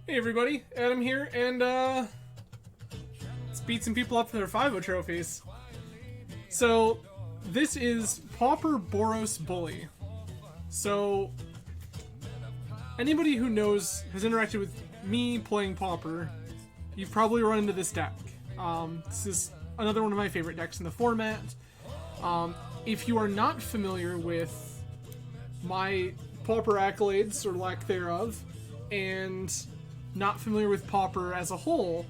Hey everybody, Adam here, and let's beat some people up for their 5-0 trophies. So, this is Pauper Boros Bully. So, anybody who has interacted with me playing Pauper, you've probably run into this deck. This is another one of my favorite decks in the format. If you are not familiar with my Pauper accolades, or lack thereof, and not familiar with Pauper as a whole,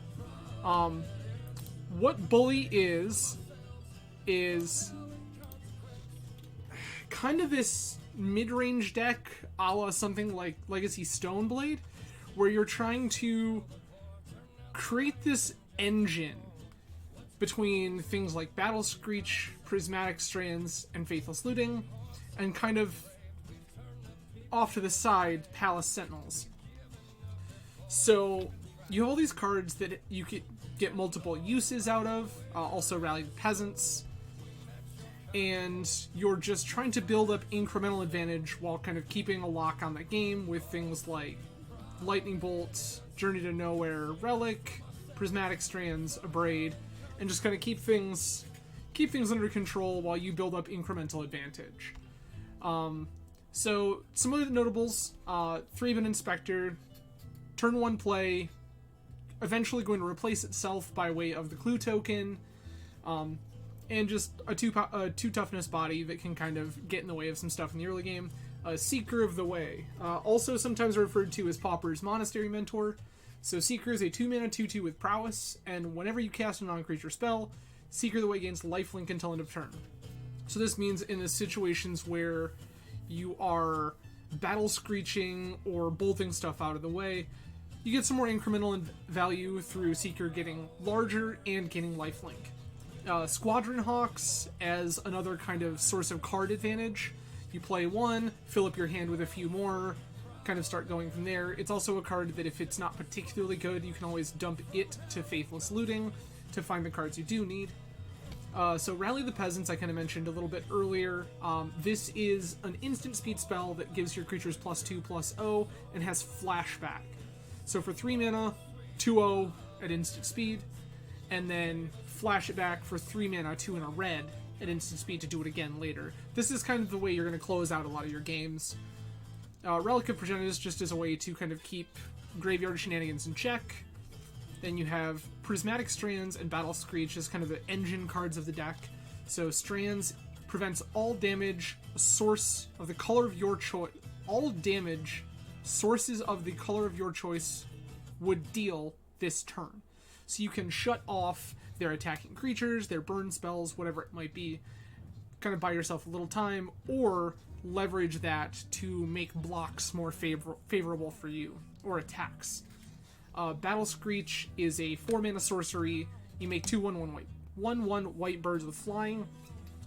what Bully is kind of this mid-range deck a la something like Legacy Stoneblade, where you're trying to create this engine between things like Battle Screech, Prismatic Strands, and Faithless Looting, and kind of off to the side, Palace Sentinels. So you have all these cards that you could get multiple uses out of, also Rallied Peasants, and you're just trying to build up incremental advantage while kind of keeping a lock on the game with things like Lightning Bolt, Journey to Nowhere, Relic, Prismatic Strands, Abrade, and just kind of keep things under control while you build up incremental advantage. So some of the notables: 3-Bin Inspector, turn 1 play, eventually going to replace itself by way of the Clue token, and just a 2 toughness body that can kind of get in the way of some stuff in the early game. Seeker of the Way, also sometimes referred to as Pauper's Monastery Mentor. So Seeker is a 2-mana 2/2 with Prowess, and whenever you cast a non-creature spell, Seeker of the Way gains lifelink until end of turn. So this means in the situations where you are battle screeching or bolting stuff out of the way, you get some more incremental value through Seeker getting larger and gaining lifelink. Squadron Hawks as another kind of source of card advantage. You play one, fill up your hand with a few more, kind of start going from there. It's also a card that if it's not particularly good, you can always dump it to Faithless Looting to find the cards you do need. So Rally the Peasants, I kind of mentioned a little bit earlier. This is an instant speed spell that gives your creatures +2/+0 and has flashback. So for 3 mana, 2/0 at instant speed, and then flash it back for 3 mana, 2 in a red at instant speed to do it again later. This is kind of the way you're going to close out a lot of your games. Relic of Progenitus just as a way to kind of keep graveyard shenanigans in check. Then you have Prismatic Strands and Battle Screech as kind of the engine cards of the deck. So Strands prevents all damage source of the color of your choice. All damage sources of the color of your choice would deal this turn. So you can shut off their attacking creatures, their burn spells, whatever it might be, kind of buy yourself a little time, or leverage that to make blocks more favorable for you, or attacks. Battle Screech is a 4-mana sorcery. You make 2/1/1 white. 1/1 white birds with flying.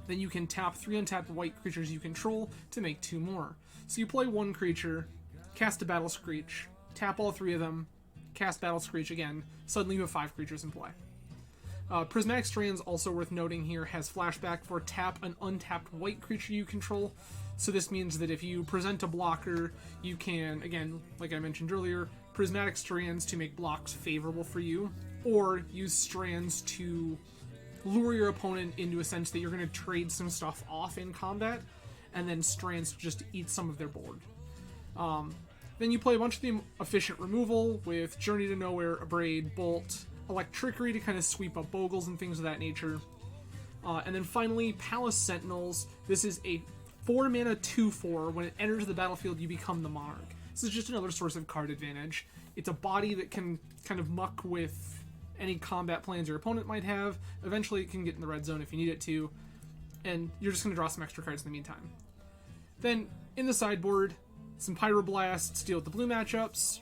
Then you can tap 3 untapped white creatures you control to make 2 more. So you play 1 creature, cast a Battle Screech, tap all 3 of them, cast Battle Screech again. Suddenly you have 5 creatures in play. Prismatic Strands, also worth noting here, has flashback for tap an untapped white creature you control. So this means that if you present a blocker, you can, again, like I mentioned earlier, Prismatic Strands to make blocks favorable for you, or use Strands to lure your opponent into a sense that you're going to trade some stuff off in combat, and then Strands just eat some of their board. Then you play a bunch of the efficient removal with Journey to Nowhere, Abrade, Bolt, Electrickery to kind of sweep up Bogles and things of that nature. And then finally, Palace Sentinels. This is a 4-mana 2/4. When it enters the battlefield, you become the Monarch. This is just another source of card advantage. It's a body that can kind of muck with any combat plans your opponent might have. Eventually, it can get in the red zone if you need it to, and you're just going to draw some extra cards in the meantime. Then, in the sideboard, some Pyroblasts deal with the blue matchups,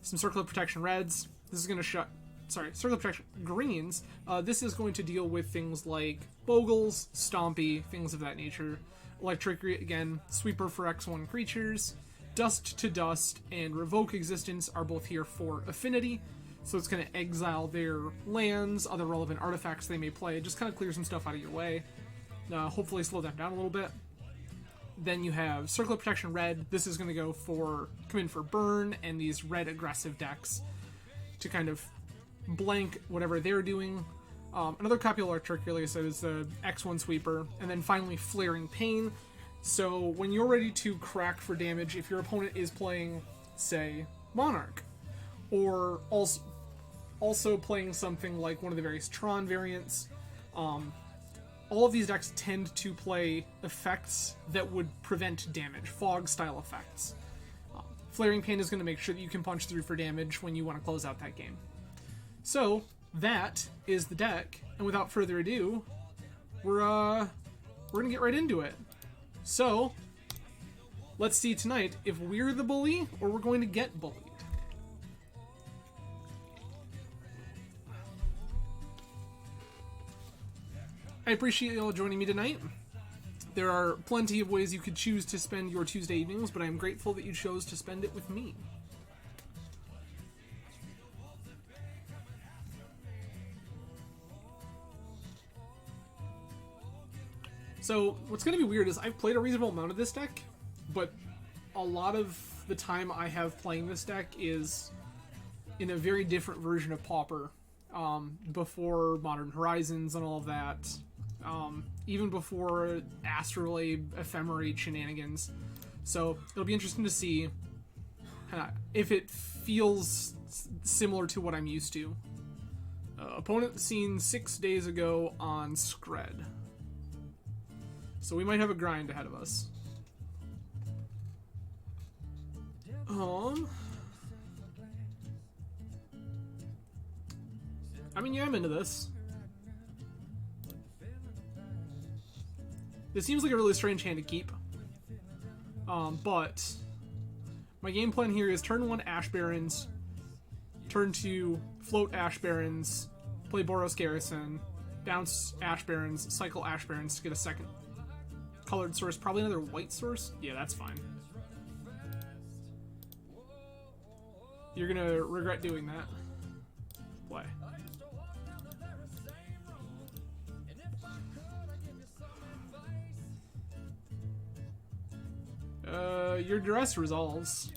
some Circle of Protection reds. This is going to Circle of Protection greens. This is going to deal with things like Bogles, Stompy, things of that nature. Electrickery, again, Sweeper for X1 creatures. Dust to Dust and Revoke Existence are both here for affinity, so it's going to exile their lands, other relevant artifacts they may play, just kind of clear some stuff out of your way, hopefully slow them down a little bit. Then you have Circle of Protection red. This is going to come in for burn, and these red aggressive decks to kind of blank whatever they're doing. Another copy of Electric, like I said, is the X1 Sweeper. And then finally Flaring Pain. So when you're ready to crack for damage, if your opponent is playing, say, Monarch, or also playing something like one of the various Tron variants, all of these decks tend to play effects that would prevent damage, fog-style effects. Flaring Pain is going to make sure that you can punch through for damage when you want to close out that game. So, that is the deck, and without further ado, we're going to get right into it. So, let's see tonight if we're the bully, or we're going to get bullied. I appreciate you all joining me tonight. There are plenty of ways you could choose to spend your Tuesday evenings, but I am grateful that you chose to spend it with me. So, what's going to be weird is I've played a reasonable amount of this deck, but a lot of the time I have playing this deck is in a very different version of Pauper, before Modern Horizons and all of that. Even before Astrolabe Ephemerate shenanigans. So it'll be interesting to see if it feels similar to what I'm used to. Opponent seen 6 days ago on Scred. So we might have a grind ahead of us. I mean, yeah, I'm into this. This seems like a really strange hand to keep. But my game plan here is turn 1 Ash Barrens, turn 2 float Ash Barrens, play Boros Garrison, bounce Ash Barrens, cycle Ash Barrens to get a second colored source, probably another white source. Yeah, that's fine. You're gonna regret doing that. Play. Your duress resolves.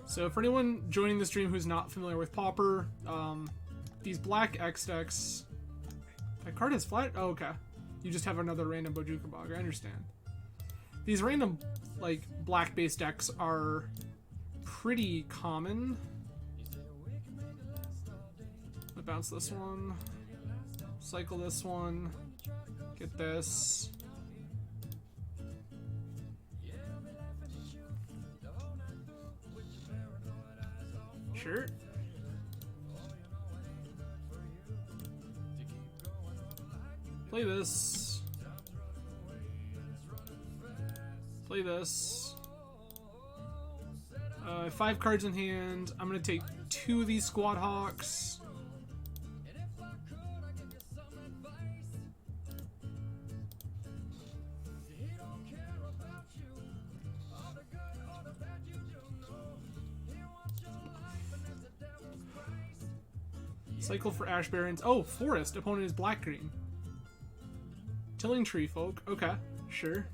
So for anyone joining the stream who's not familiar with Pauper, these black X decks... That card has flat? Oh, okay. You just have another random Bojuka Bog, I understand. These random, like, black-based decks are pretty common. Bounce this one, cycle this one, get this. Sure. Play this. Play this. 5 cards in hand. I'm gonna take 2 of these Squad Hawks. Cycle for Ash Barrens. Oh, Forest. Opponent is black-green. Tilling Tree Folk. Okay, sure.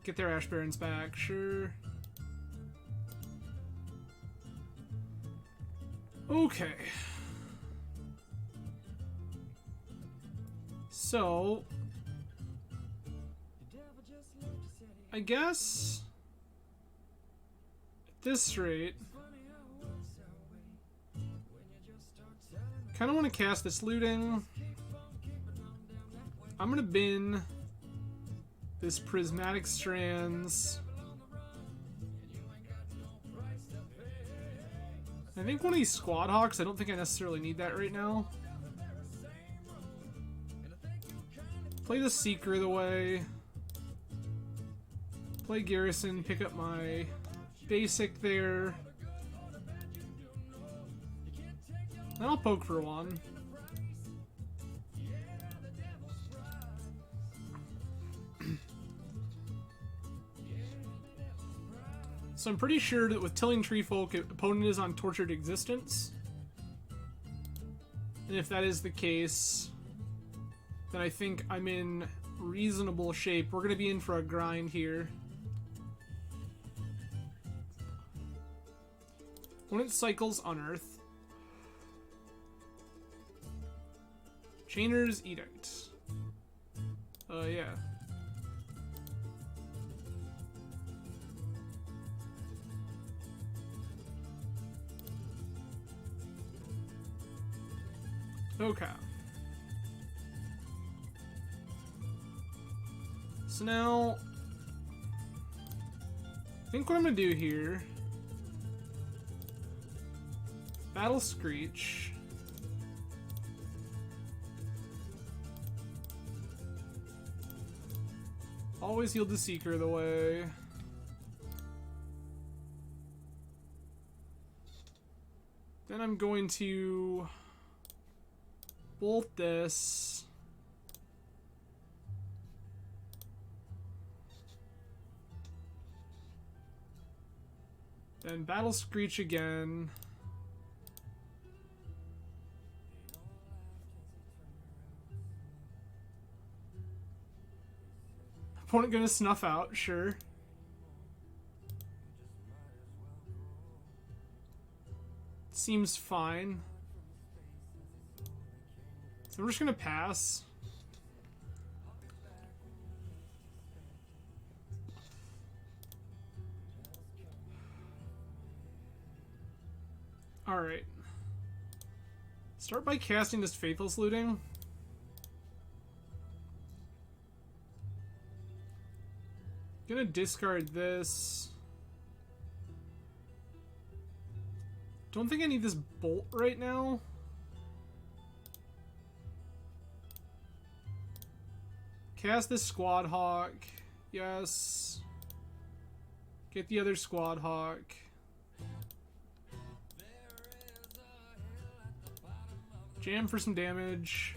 Get their Ash Barrens back. Sure. Okay. So... I guess... At this rate... Kind of want to cast this Looting. I'm going to bin this Prismatic Strands. I think one of these Squad Hawks, I don't think I necessarily need that right now. Play the Seeker of the way. Play Garrison, pick up my basic there. Then I'll poke for 1. So I'm pretty sure that with Tilling Treefolk, opponent is on Tortured Existence. And if that is the case, then I think I'm in reasonable shape. We're going to be in for a grind here. Opponent cycles Unearth. Chainer's Edict. Yeah. Okay. So now, I think what I'm gonna do here, Battle Screech. Always yield the Seeker the way. Then I'm going to bolt this. Then Battle Screech again. Opponent gonna snuff out, sure. Seems fine. So we're just gonna pass. Alright. Start by casting this Faithless Looting. Gonna discard this. Don't think I need this bolt right now. Cast this Squad Hawk. Yes. Get the other Squad Hawk. Jam for some damage.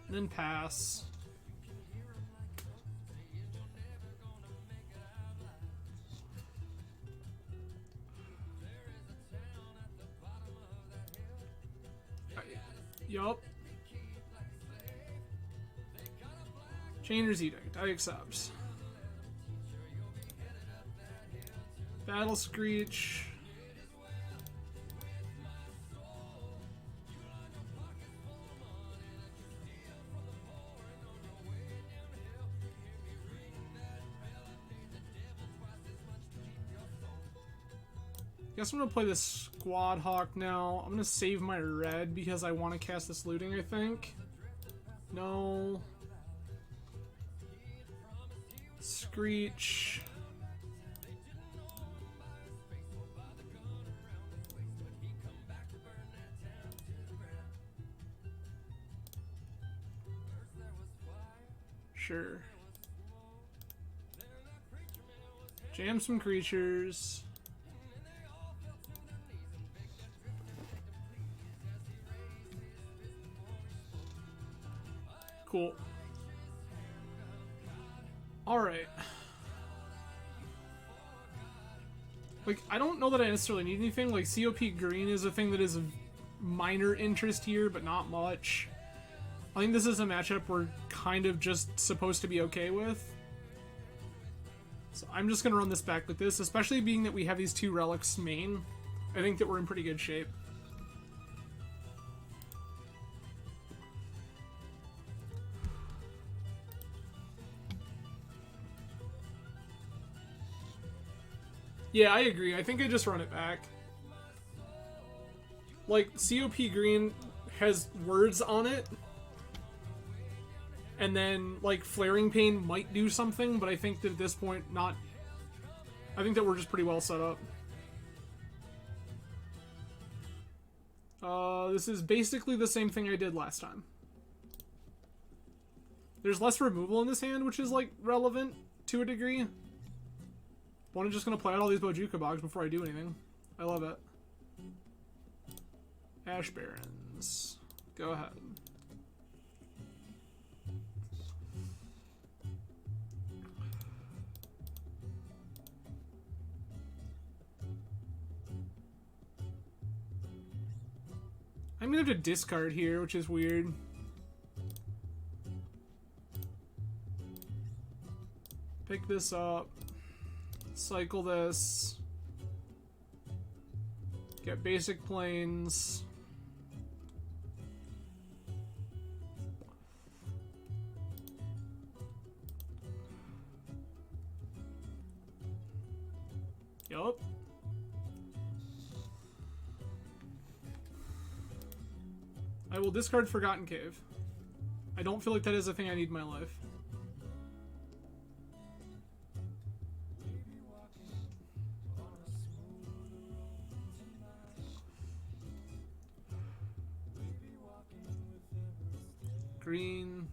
And then pass. Yup. Chainer's Edict. I accept. Battle Screech. Guess I'm gonna play this Squad Hawk now. I'm gonna save my red because I want to cast this looting, I think. No. Screech. Sure. Jam some creatures. Cool. Alright. Like, I don't know that I necessarily need anything. Like, COP green is a thing that is of minor interest here, but not much. I think this is a matchup we're kind of just supposed to be okay with. So I'm just going to run this back with this, especially being that we have these two relics main. I think that we're in pretty good shape. Yeah, I agree. I think I just run it back. Like, COP green has words on it. And then, like, Flaring Pain might do something, but I think that at this point, not... I think that we're just pretty well set up. This is basically the same thing I did last time. There's less removal in this hand, which is, like, relevant to a degree. I'm just gonna play out all these Bojuka Bogs before I do anything. I love it. Ash Barrens. Go ahead. I'm gonna have to discard here, which is weird. Pick this up. Cycle this. Get basic planes. Yup. I will discard Forgotten Cave. I don't feel like that is a thing I need in my life. Green.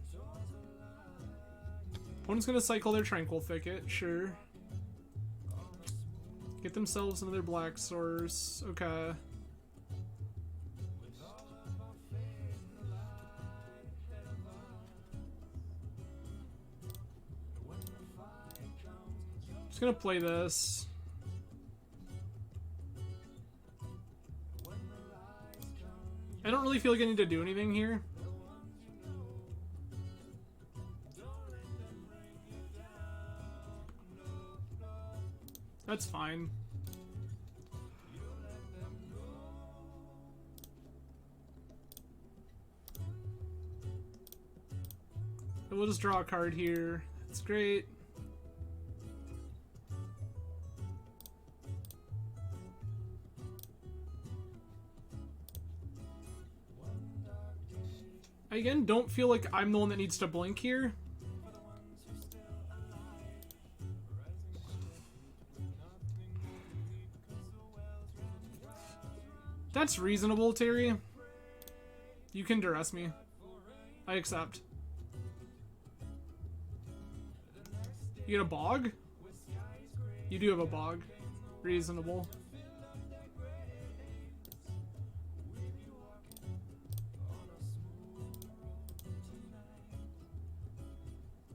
Opponent's gonna cycle their Tranquil Thicket, sure. Get themselves another black source. Okay. Just gonna play this. I don't really feel like I need to do anything here. That's fine. We'll just draw a card here. That's great. I again don't feel like I'm the one that needs to blink here. That's reasonable, Terry. You can duress me. I accept. You get a bog? You do have a bog. Reasonable.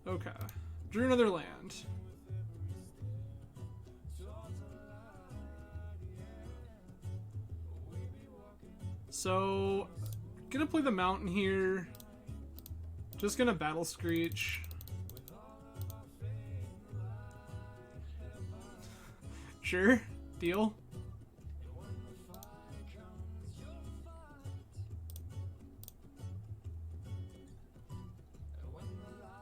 Okay. Drew another land. So, gonna play the mountain here. Just gonna battle Screech. Sure, deal.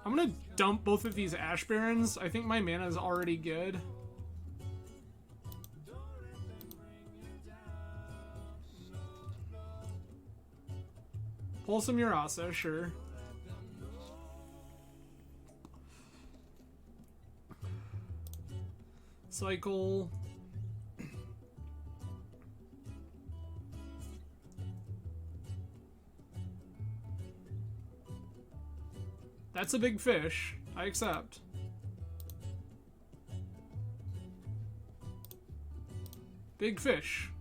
I'm gonna dump both of these Ash Barrens. I think my mana is already good. Pull some Urasa, sure. Cycle. That's a big fish. I accept. Big fish.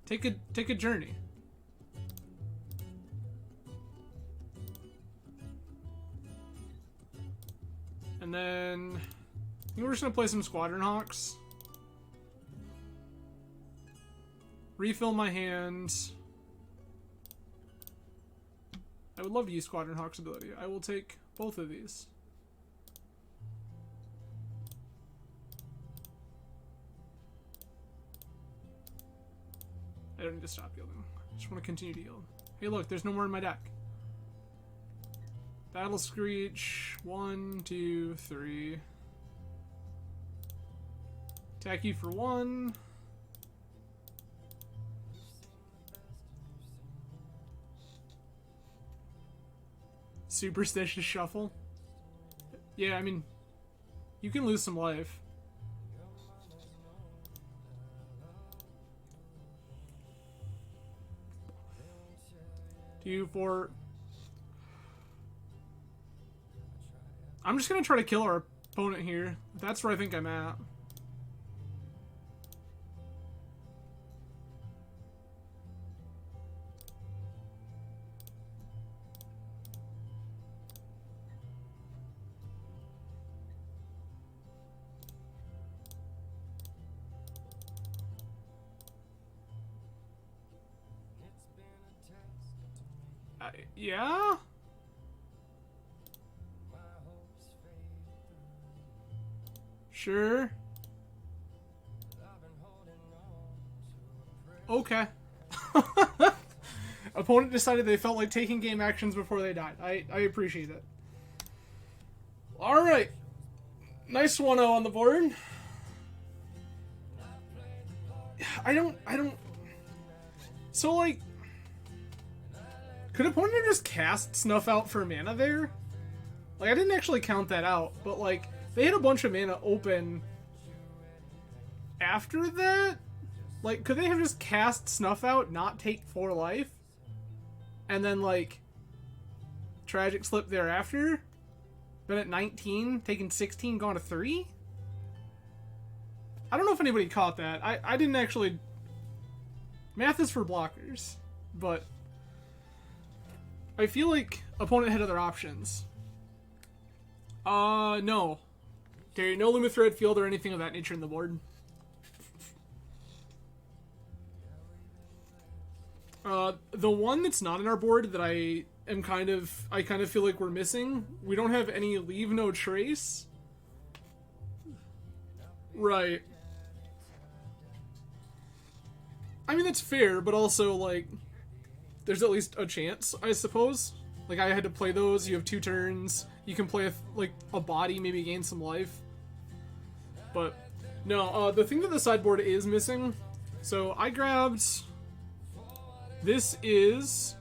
Take a journey. And then I think we're just gonna play some Squadron Hawks. Refill my hand. I would love to use Squadron Hawk's ability. I will take both of these. I don't need to stop yielding. I just want to continue to yield. Hey look, there's no more in my deck. Battle Screech. 1, 2, 3. Attack you for 1. Superstitious Shuffle. Yeah, I mean, you can lose some life. I'm just gonna try to kill our opponent here. That's where I think I'm at. Yeah? Sure. Okay. Opponent decided they felt like taking game actions before they died. I appreciate it. Alright. Nice 1-0 on the board. I don't... So, like... Could opponent have just cast Snuff out for mana there? Like, I didn't actually count that out, but, like, they had a bunch of mana open after that? Like, could they have just cast Snuff out, not take 4 life? And then, like, Tragic Slip thereafter? Been at 19, taking 16, gone to 3? I don't know if anybody caught that. I didn't actually... Math is for blockers, but... I feel like opponent had other options. No. There, no Luma Thread Field or anything of that nature in the board. The one that's not in our board that I kind of feel like we're missing, we don't have any Leave No Trace. Right. I mean, that's fair, but also, like, there's at least a chance, I suppose. Like, I had to play those, you have 2 turns, you can play, a body, maybe gain some life. But, no, the thing that the sideboard is missing, so I grabbed... This is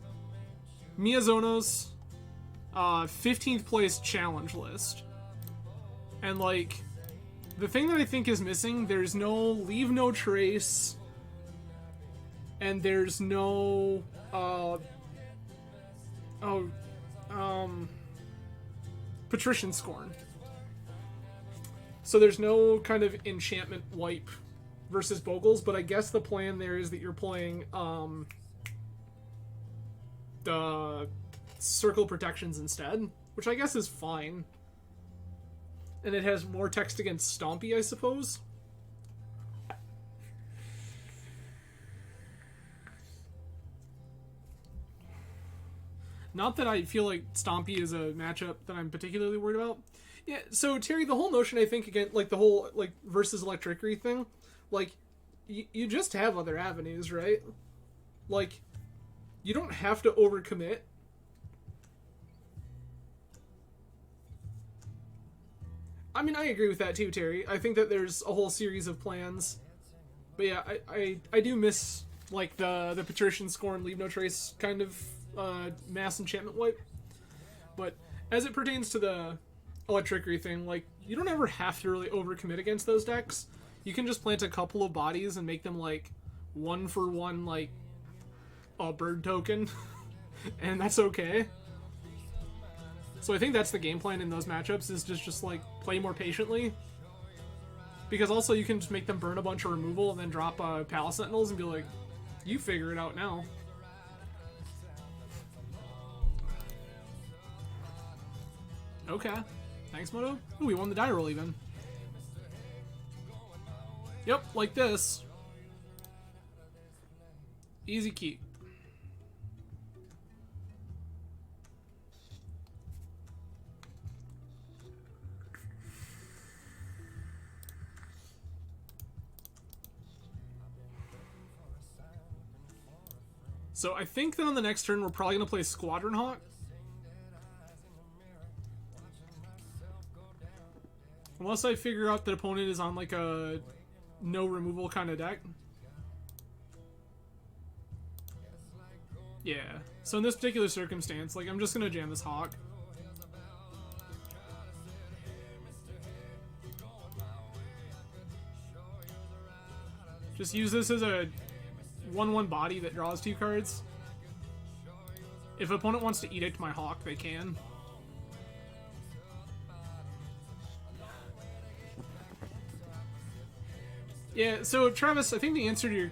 Miyazono's 15th place challenge list. And, like, the thing that I think is missing, there's no Leave No Trace, and there's no, Patrician Scorn. So there's no kind of enchantment wipe versus Bogles, but I guess the plan there is that you're playing, the Circle Protections instead, which I guess is fine. And it has more text against Stompy, I suppose. Not that I feel like Stompy is a matchup that I'm particularly worried about. Yeah, so Terry, the whole notion, I think, again, like the whole, like, versus Electricity thing, like, you just have other avenues, right? Like, you don't have to overcommit. I mean, I agree with that too, Terry. I think that there's a whole series of plans. But yeah, I do miss, like, the Patrician Scorn, Leave No Trace kind of mass enchantment wipe. But as it pertains to the Electricity thing, like, you don't ever have to really overcommit against those decks. You can just plant a couple of bodies and make them, like, 1-for-1, like, a bird token. And that's okay. So I think that's the game plan in those matchups, is just like, play more patiently. Because also you can just make them burn a bunch of removal and then drop Palace Sentinels and be like, you figure it out now. Okay. Thanks, Moto. Ooh, we won the die roll even. Yep, like this. Easy keep. So I think that on the next turn we're probably going to play Squadron Hawk. Unless I figure out that opponent is on like a no removal kind of deck. Yeah. So in this particular circumstance, like, I'm just going to jam this Hawk. Just use this as a 1/1 body that draws 2 cards. If opponent wants to edict my Hawk, they can. Yeah, so Travis, I think the answer to your...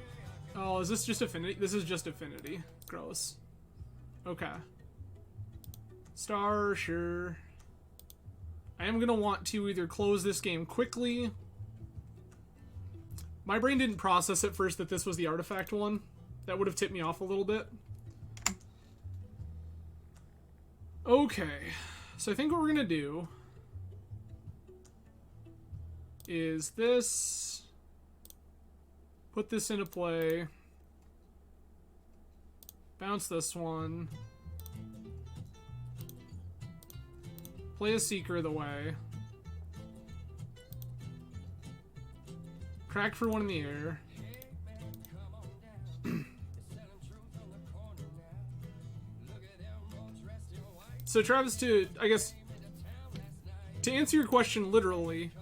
Oh, is this just Affinity? This is just Affinity. Gross. Okay. Star, sure. I am going to want to either close this game quickly. My brain didn't process at first that this was the artifact one. That would have tipped me off a little bit. Okay, so I think what we're gonna do is this. Put this into play. Bounce this one. Play a Seeker the way. Crack for one in the air. So Travis, to answer your question literally.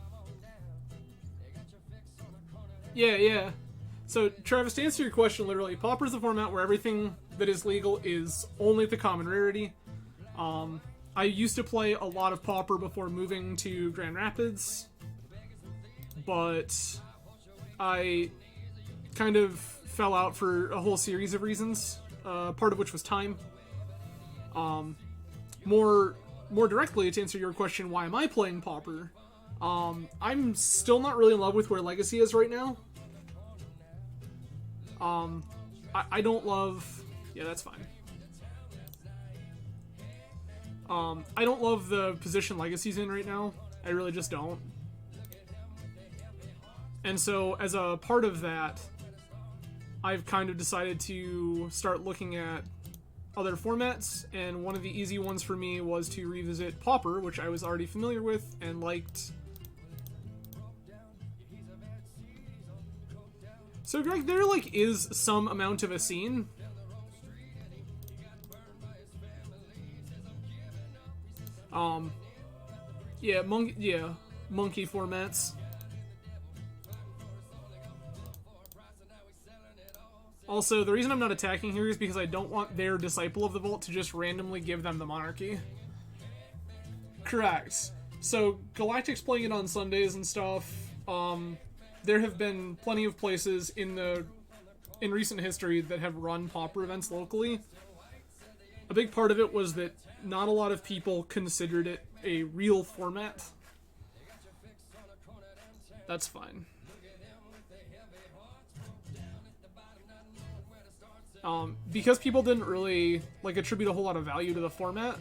Yeah. So Travis, to answer your question literally, Pauper's the format where everything that is legal is only at the common rarity. I used to play a lot of Pauper before moving to Grand Rapids, but I kind of fell out for a whole series of reasons, part of which was time. More directly, to answer your question, why am I playing Pauper? I'm still not really in love with where Legacy is right now. I don't love... Yeah, that's fine. I don't love the position Legacy's in right now. I really just don't. And so, as a part of that, I've kind of decided to start looking at other formats, and one of the easy ones for me was to revisit Pauper, which I was already familiar with and liked. So, Greg, there, is some amount of a scene. Monkey formats. Also, the reason I'm not attacking here is because I don't want their Disciple of the Vault to just randomly give them the monarchy. Correct. So, Galactic's playing it on Sundays and stuff. There have been plenty of places in recent history that have run Pauper events locally. A big part of it was that not a lot of people considered it a real format. That's fine. Because people didn't really attribute a whole lot of value to the format,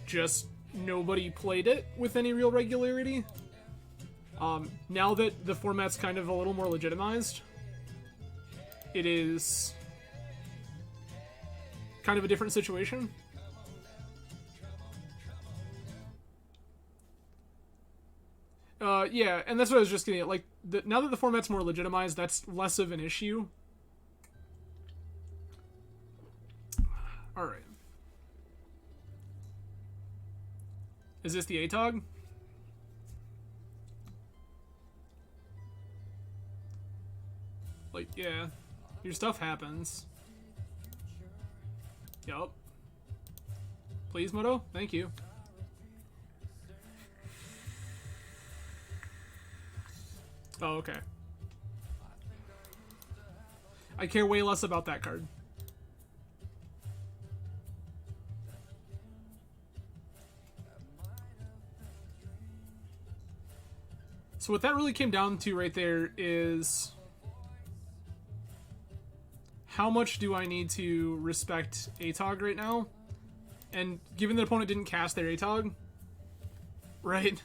just nobody played it with any real regularity. Now that the format's kind of a little more legitimized, it is kind of a different situation. Yeah, and that's what I was just getting at. Now that the format's more legitimized, that's less of an issue. Alright. Is this the ATOG? Yeah. Your stuff happens. Yup. Please, Moto? Thank you. Oh, okay. I care way less about that card. So what that really came down to right there is how much do I need to respect ATOG right now? And given the opponent didn't cast their ATOG, right?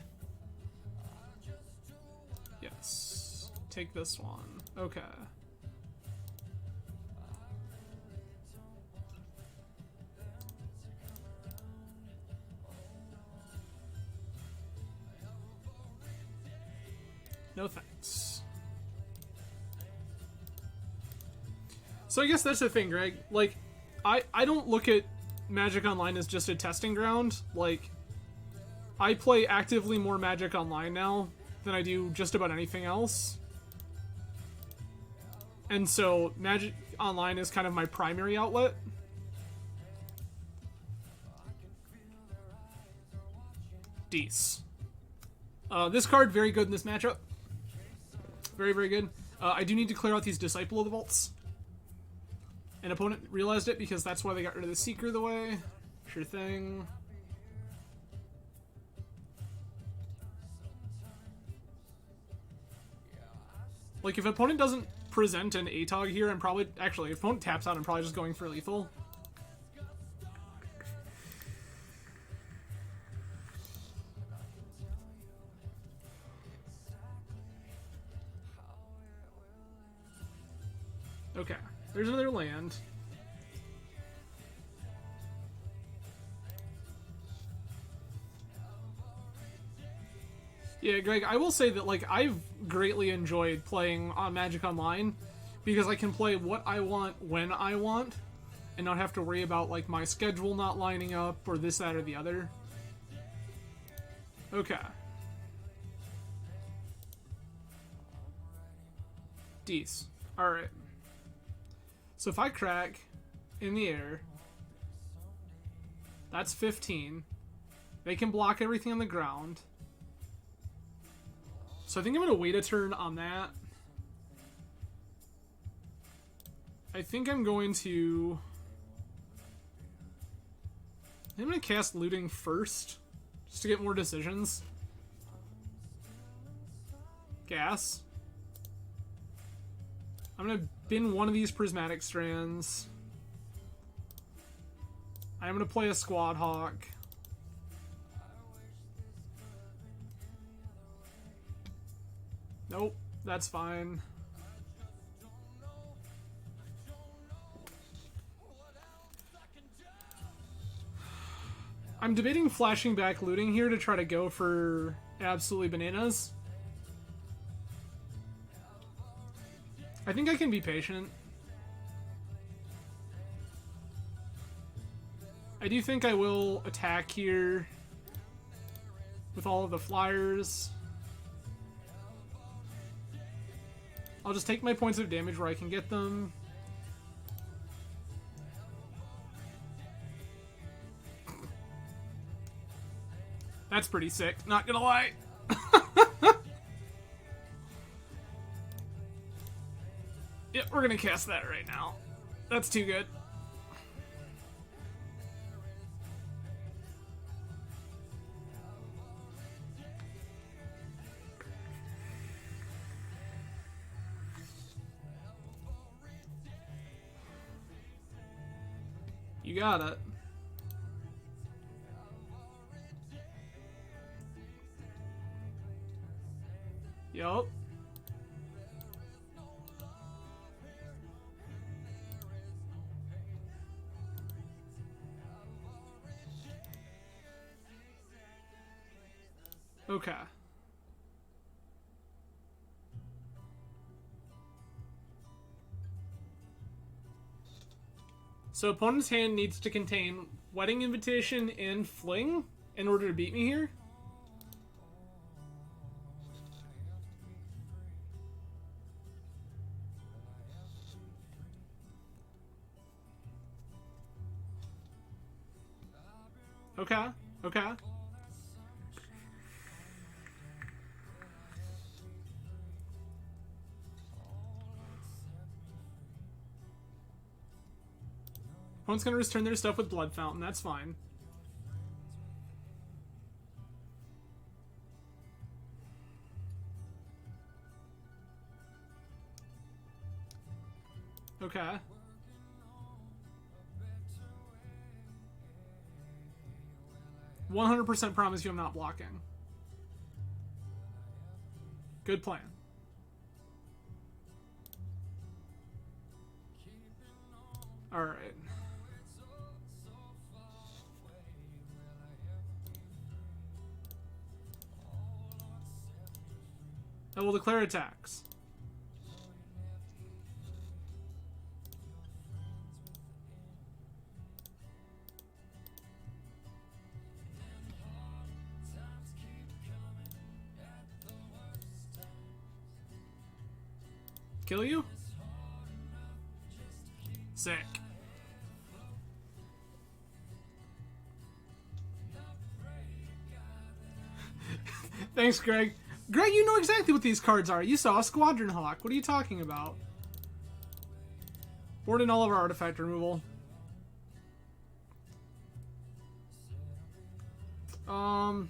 Yes. Take this one. Okay. No thanks. So I guess that's the thing, Greg. I don't look at Magic Online as just a testing ground. I play actively more Magic Online now than I do just about anything else. And so Magic Online is kind of my primary outlet. Dece. This card, very good in this matchup. Very, very good. I do need to clear out these Disciple of the Vaults. An opponent realized it because that's why they got rid of the Seeker the way. Sure thing. If an opponent doesn't present an ATOG here, I'm probably... Actually, if opponent taps out, I'm probably just going for lethal. There's another land. Yeah, Greg, I will say that, like, I've greatly enjoyed playing on Magic Online because I can play what I want when I want and not have to worry about, like, my schedule not lining up or this, that, or the other. Okay. Dece. Alright. So if I crack in the air, that's 15. They can block everything on the ground. So I think I'm going to wait a turn on that. I think I'm going to cast Looting first, just to get more decisions. Gas. I'm going to bin one of these Prismatic Strands. I'm going to play a Squad Hawk. Nope, that's fine. I'm debating flashing back Looting here to try to go for absolutely bananas. I think I can be patient. I do think I will attack here with all of the flyers. I'll just take my points of damage where I can get them. That's pretty sick, not gonna lie. Yep, we're gonna cast that right now. That's too good. You got it. Yup. Okay. So opponent's hand needs to contain Wedding Invitation and Fling in order to beat me here. Okay, okay. Opponent's gonna return their stuff with Blood Fountain, that's fine. Okay. "100% promise you I'm not blocking." Good plan. Alright. I will declare attacks. Kill you? Sick. Thanks, Greg. Greg, you know exactly what these cards are. You saw a Squadron Hawk. What are you talking about? Board in all of our artifact removal. Now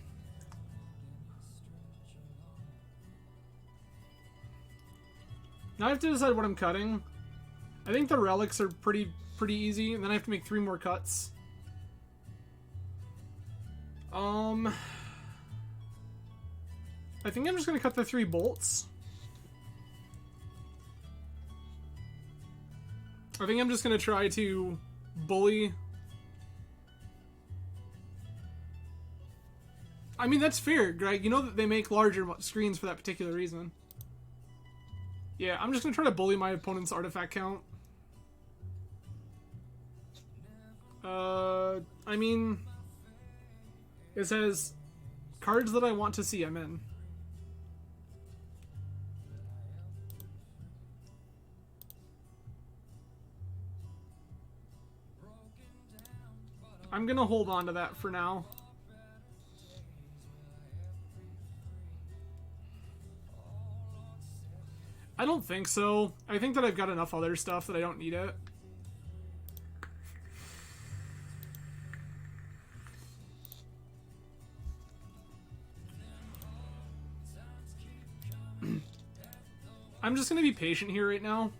I have to decide what I'm cutting. I think the relics are pretty easy, and then I have to make 3 more cuts. I think I'm just gonna cut the 3 bolts. I think I'm just gonna try to bully. I mean, that's fair, Greg. You know that they make larger screens for that particular reason. Yeah, I'm just gonna try to bully my opponent's artifact count. I mean, it says cards that I want to see I'm in. I'm gonna hold on to that for now. I don't think so. I think that I've got enough other stuff that I don't need it. I'm just gonna be patient here right now.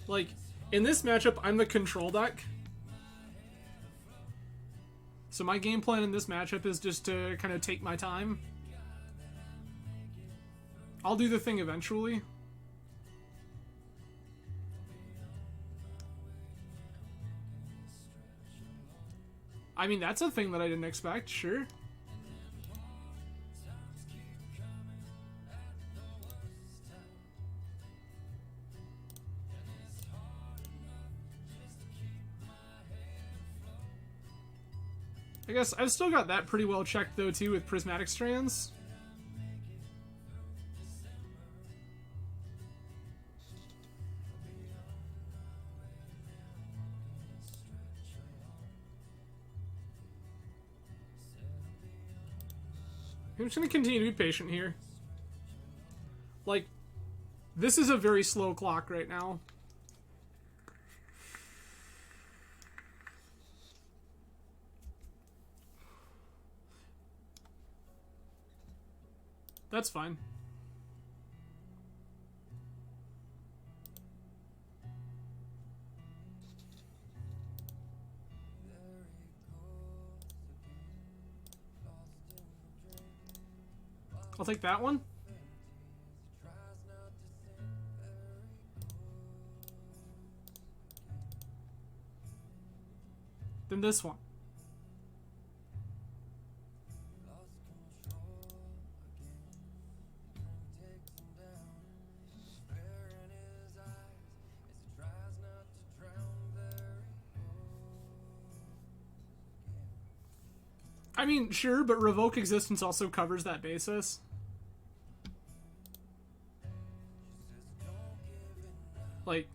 Like, in this matchup, I'm the control deck. So my game plan in this matchup is just to kind of take my time. I'll do the thing eventually. I mean, that's a thing that I didn't expect, sure. I guess I've still got that pretty well checked though too with prismatic strands. I'm just gonna continue to be patient here. Like, this is a very slow clock right now. That's fine. I'll take that one. Then this one. I mean, sure, but Revoke Existence also covers that basis. Like,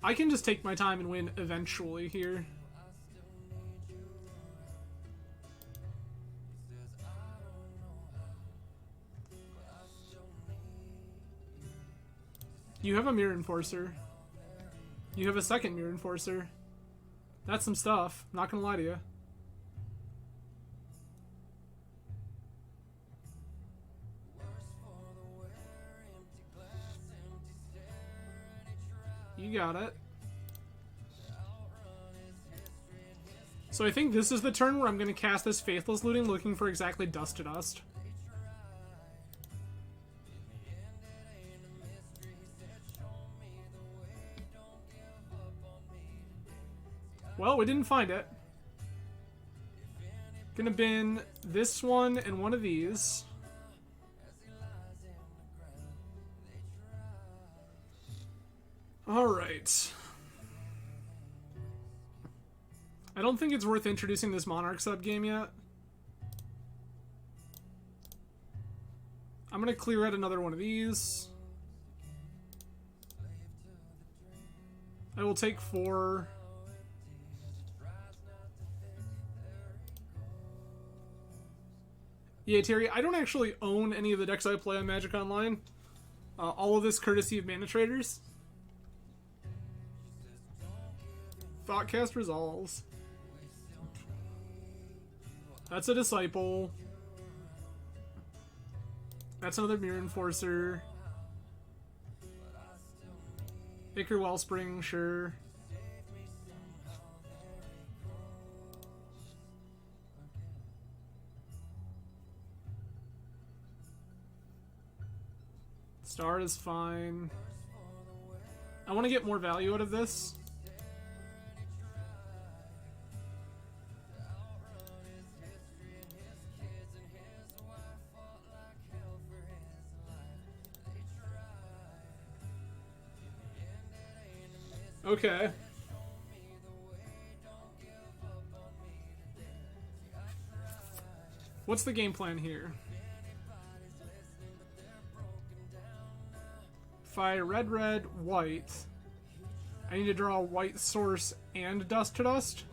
I can just take my time and win eventually here. You have a Mirror Enforcer. You have a second Mirror Enforcer. That's some stuff, not gonna lie to you. You got it. So I think this is the turn where I'm going to cast this Faithless Looting looking for exactly Dust to Dust. Well, we didn't find it. Gonna bin this one and one of these. Alright. I don't think it's worth introducing this Monarch sub-game yet. I'm gonna clear out another one of these. I will take 4. Yeah, Terry, I don't actually own any of the decks I play on Magic Online. All of this courtesy of Mana Traders. Thoughtcast Resolves. That's a Disciple. That's another Mirror Enforcer. Ichor Wellspring, sure. Star is fine. I want to get more value out of this. Okay. What's the game plan here? If I red, red, white, I need to draw a white source and dust to dust?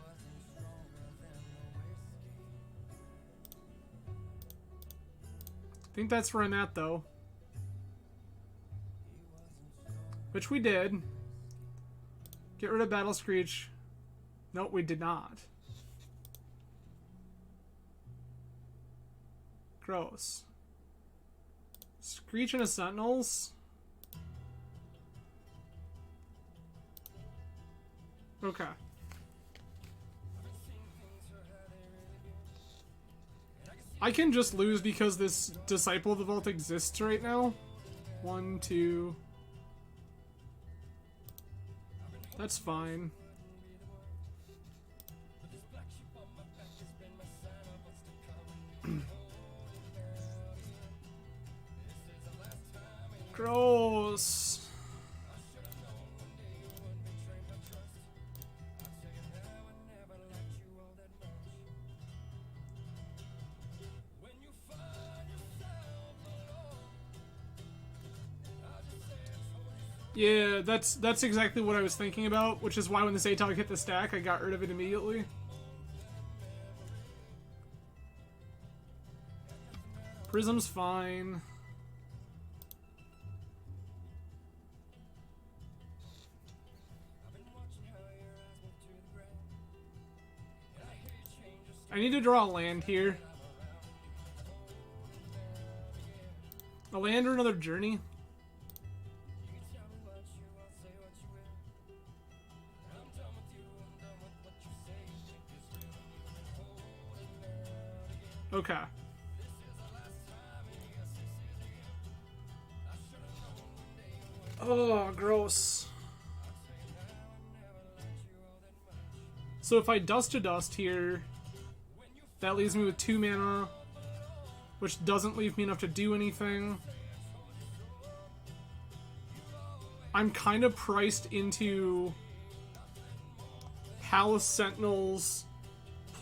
I think that's where I'm at, though. Which we did. Get rid of Battle Screech. Nope, we did not. Gross. Screech and a Sentinels? Okay. I can just lose because this Disciple of the Vault exists right now. 1, 2... That's fine. Gross. Yeah, that's exactly what I was thinking about, which is why when this ATOG hit the stack, I got rid of it immediately. Prism's fine. I need to draw a land here. A land or another journey. Okay. Oh, gross. So if I dust to dust here, that leaves me with 2 mana, which doesn't leave me enough to do anything. I'm kind of priced into Palace Sentinels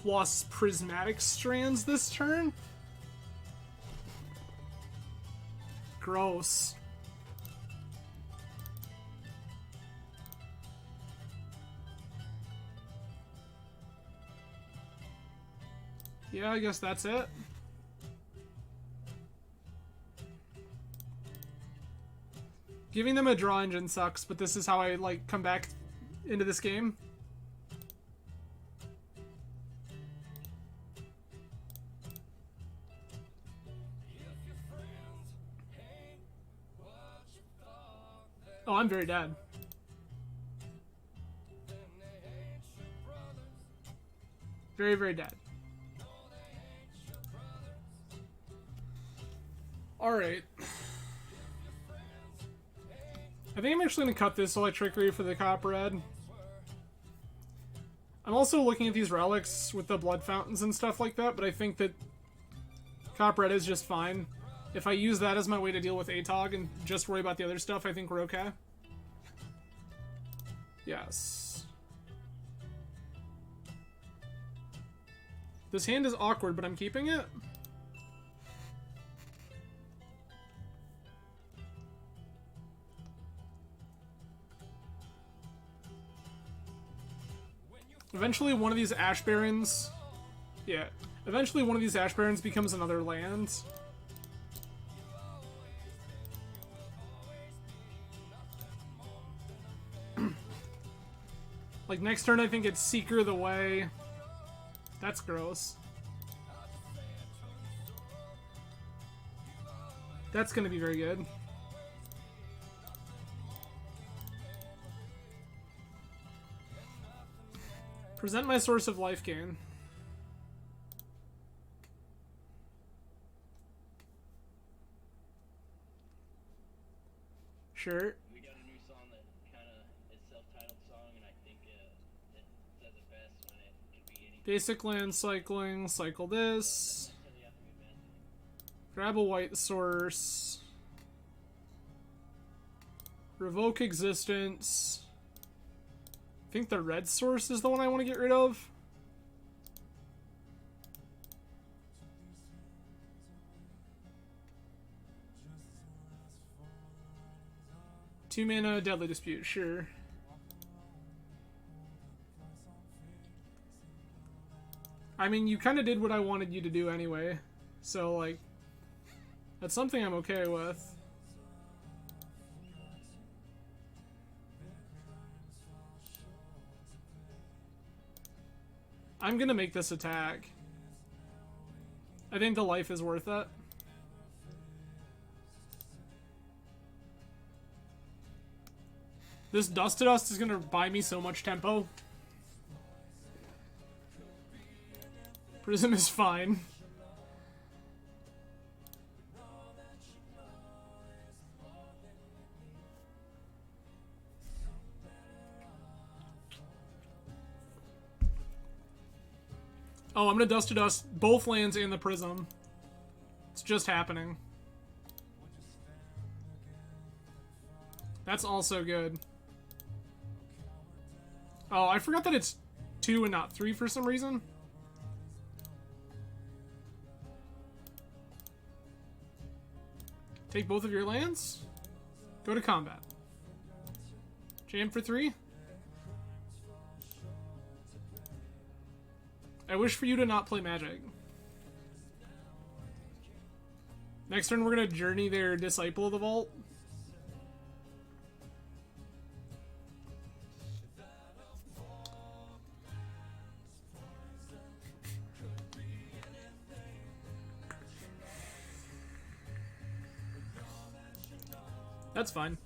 plus Prismatic Strands this turn. Gross. Yeah, I guess that's it. Giving them a draw engine sucks, but this is how I, like, come back into this game. Oh, I'm very dead. Very, very dead. Alright. I think I'm actually going to cut this Electrickery for the Copper Red. I'm also looking at these relics with the blood fountains and stuff like that, but I think that Copper Red is just fine. If I use that as my way to deal with ATOG and just worry about the other stuff, I think we're okay. Yes. This hand is awkward, but I'm keeping it. Eventually one of these Ash Barrens... Yeah. Eventually one of these Ash Barrens becomes another land. Like, next turn I think it's Seeker the Way. That's gross. That's gonna be very good. Present my source of life gain. Sure. We got a new song that kind of Basic land cycling, cycle this. Grab a white source. Revoke existence. I think the red source is the one I want to get rid of. Two mana, Deadly Dispute, sure. I mean, you kind of did what I wanted you to do anyway. So, like, that's something I'm okay with. I'm gonna make this attack. I think the life is worth it. This Dust to Dust is gonna buy me so much tempo. Prism is fine. Oh, I'm gonna Dust to Dust both lands and the Prism. It's just happening. That's also good. Oh, I forgot that it's 2 and not 3 for some reason. Take both of your lands. Go to combat. Jam for 3. I wish for you to not play Magic. Next turn we're gonna journey their Disciple of the Vault. That's fine.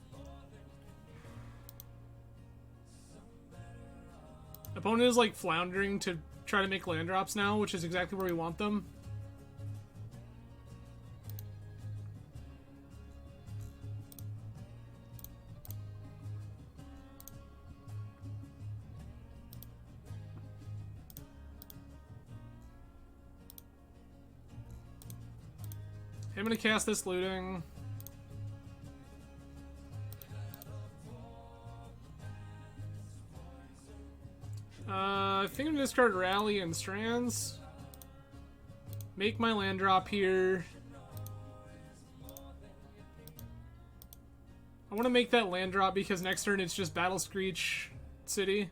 Opponent is like floundering to try to make land drops now, which is exactly where we want them. I'm gonna cast this looting. I think I'm gonna discard Rally and Strands. Make my land drop here. I want to make that land drop because next turn it's just Battle Screech City.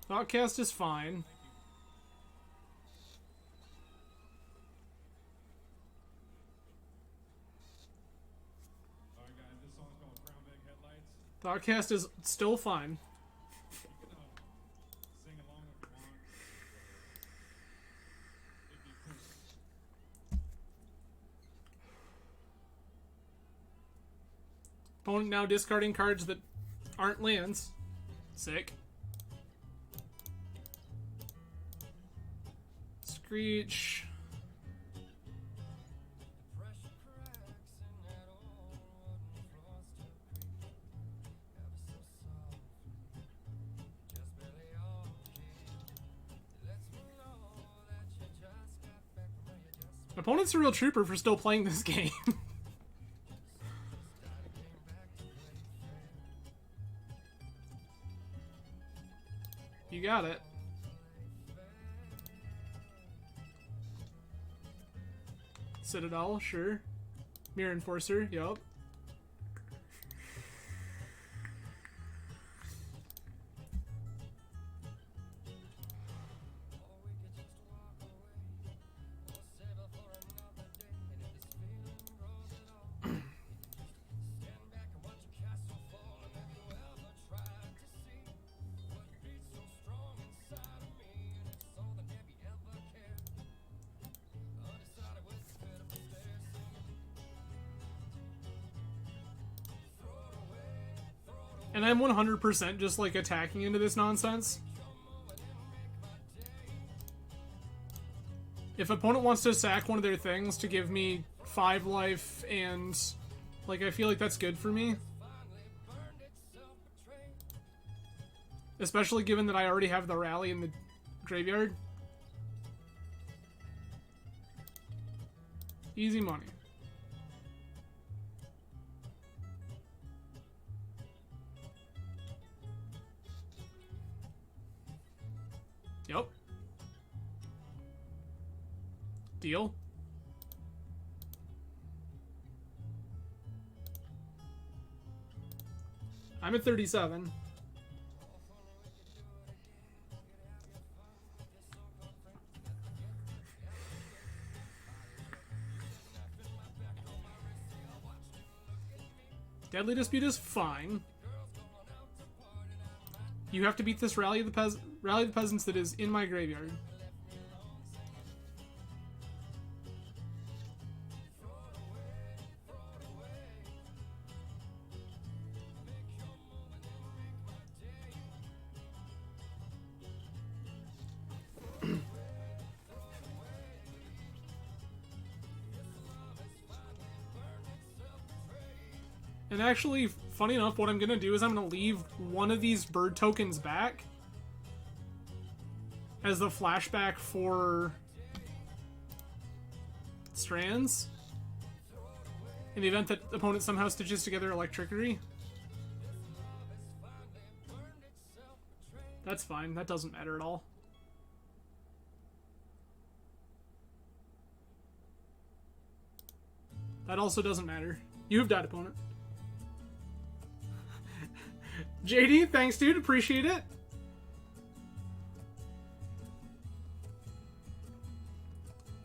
Thoughtcast is fine. Thoughtcast is still fine. Opponent now discarding cards that aren't lands. Sick. Screech. Opponent's a real trooper for still playing this game. You got it. Citadel, sure. Mirror Enforcer, yup. And I'm 100% just like attacking into this nonsense. If opponent wants to sack one of their things to give me 5 life and Like, I feel like that's good for me. Especially given that I already have the rally in the graveyard. Easy money. Yep. Deal. I'm at 37. Deadly Dispute is fine. You have to beat this Rally of the Peasants that is in my graveyard. And actually, funny enough, what I'm going to do is I'm going to leave one of these bird tokens back as the flashback for Strands in the event that the opponent somehow stitches together Electricity. That's fine. That doesn't matter at all. That also doesn't matter. You have died, opponent. JD, thanks, dude. Appreciate it.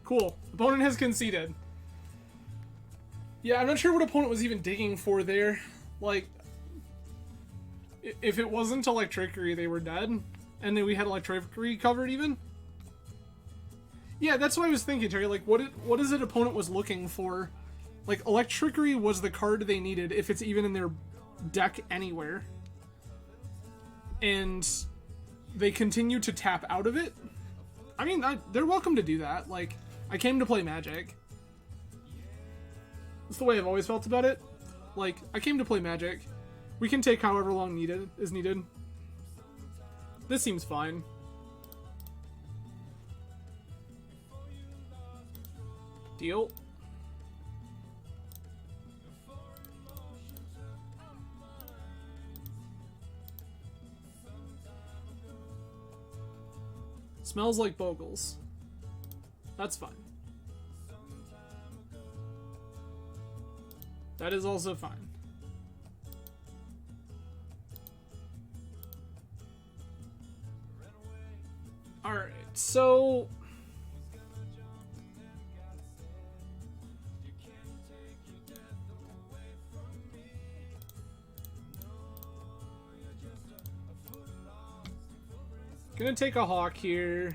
Cool. Opponent has conceded. Yeah, I'm not sure what opponent was even digging for there. Like, if it wasn't Electricity, they were dead. And then we had Electricity covered even. Yeah, that's what I was thinking, Terry. Like, what is it opponent was looking for? Like, Electricity was the card they needed, if it's even in their deck anywhere. And they continue to tap out of it. I mean, they're welcome to do that. Like, I came to play Magic. That's the way I've always felt about it. Like, I came to play Magic. We can take however long is needed. This seems fine. Deal. Smells like Bogles. That's fine. That is also fine. Alright, so... Gonna take a Hawk here.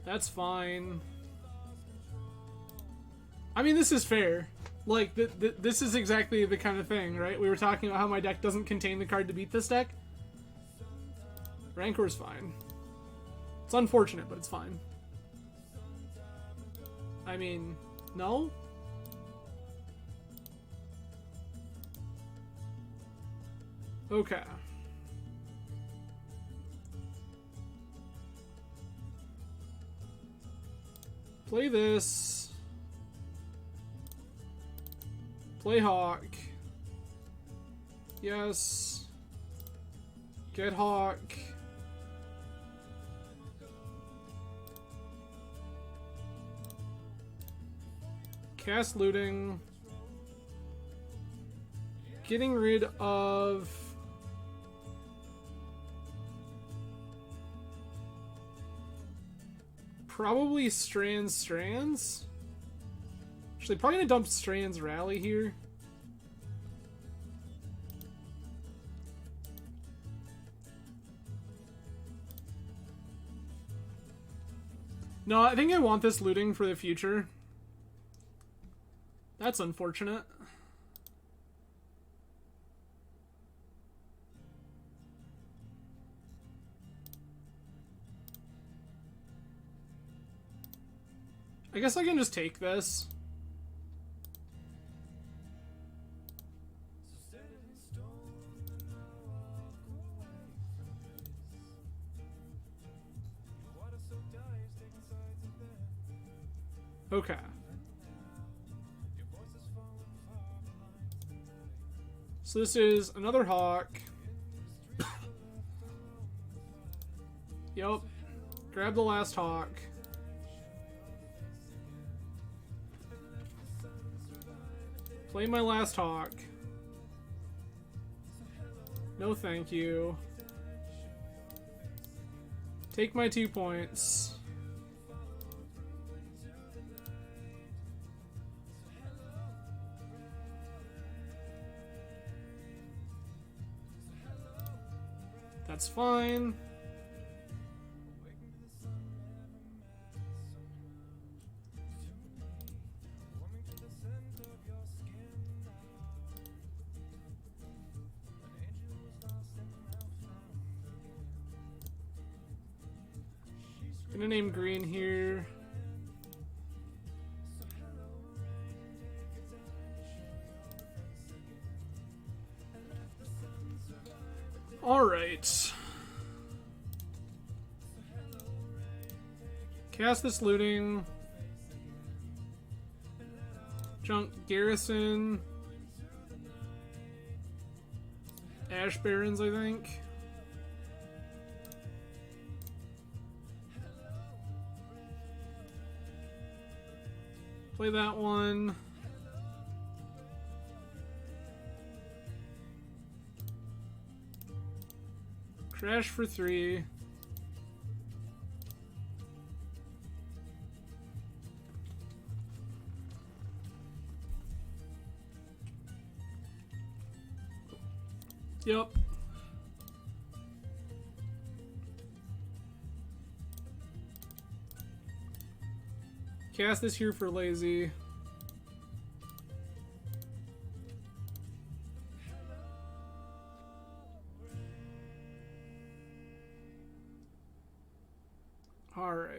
That's fine. I mean, this is fair. Like, this is exactly the kind of thing, right? We were talking about how my deck doesn't contain the card to beat this deck. Rancor's fine. It's unfortunate, but it's fine. I mean, no? Okay. Play this. Play Hawk. Yes. Get Hawk. Cast Looting. Getting rid of... Probably Strands. Actually, probably gonna dump Strands Rally here. No, I think I want this looting for the future. That's unfortunate. I guess I can just take this. Okay. So this is another hawk. Yep. Grab the last hawk. Play my last hawk. No thank you. Take my 2 points. That's fine. Gonna name green here. Alright. Cast this looting. Junk Garrison. Ash Barons, I think. Play that one. Crash for 3. Yep. Cast this here for lazy. All right.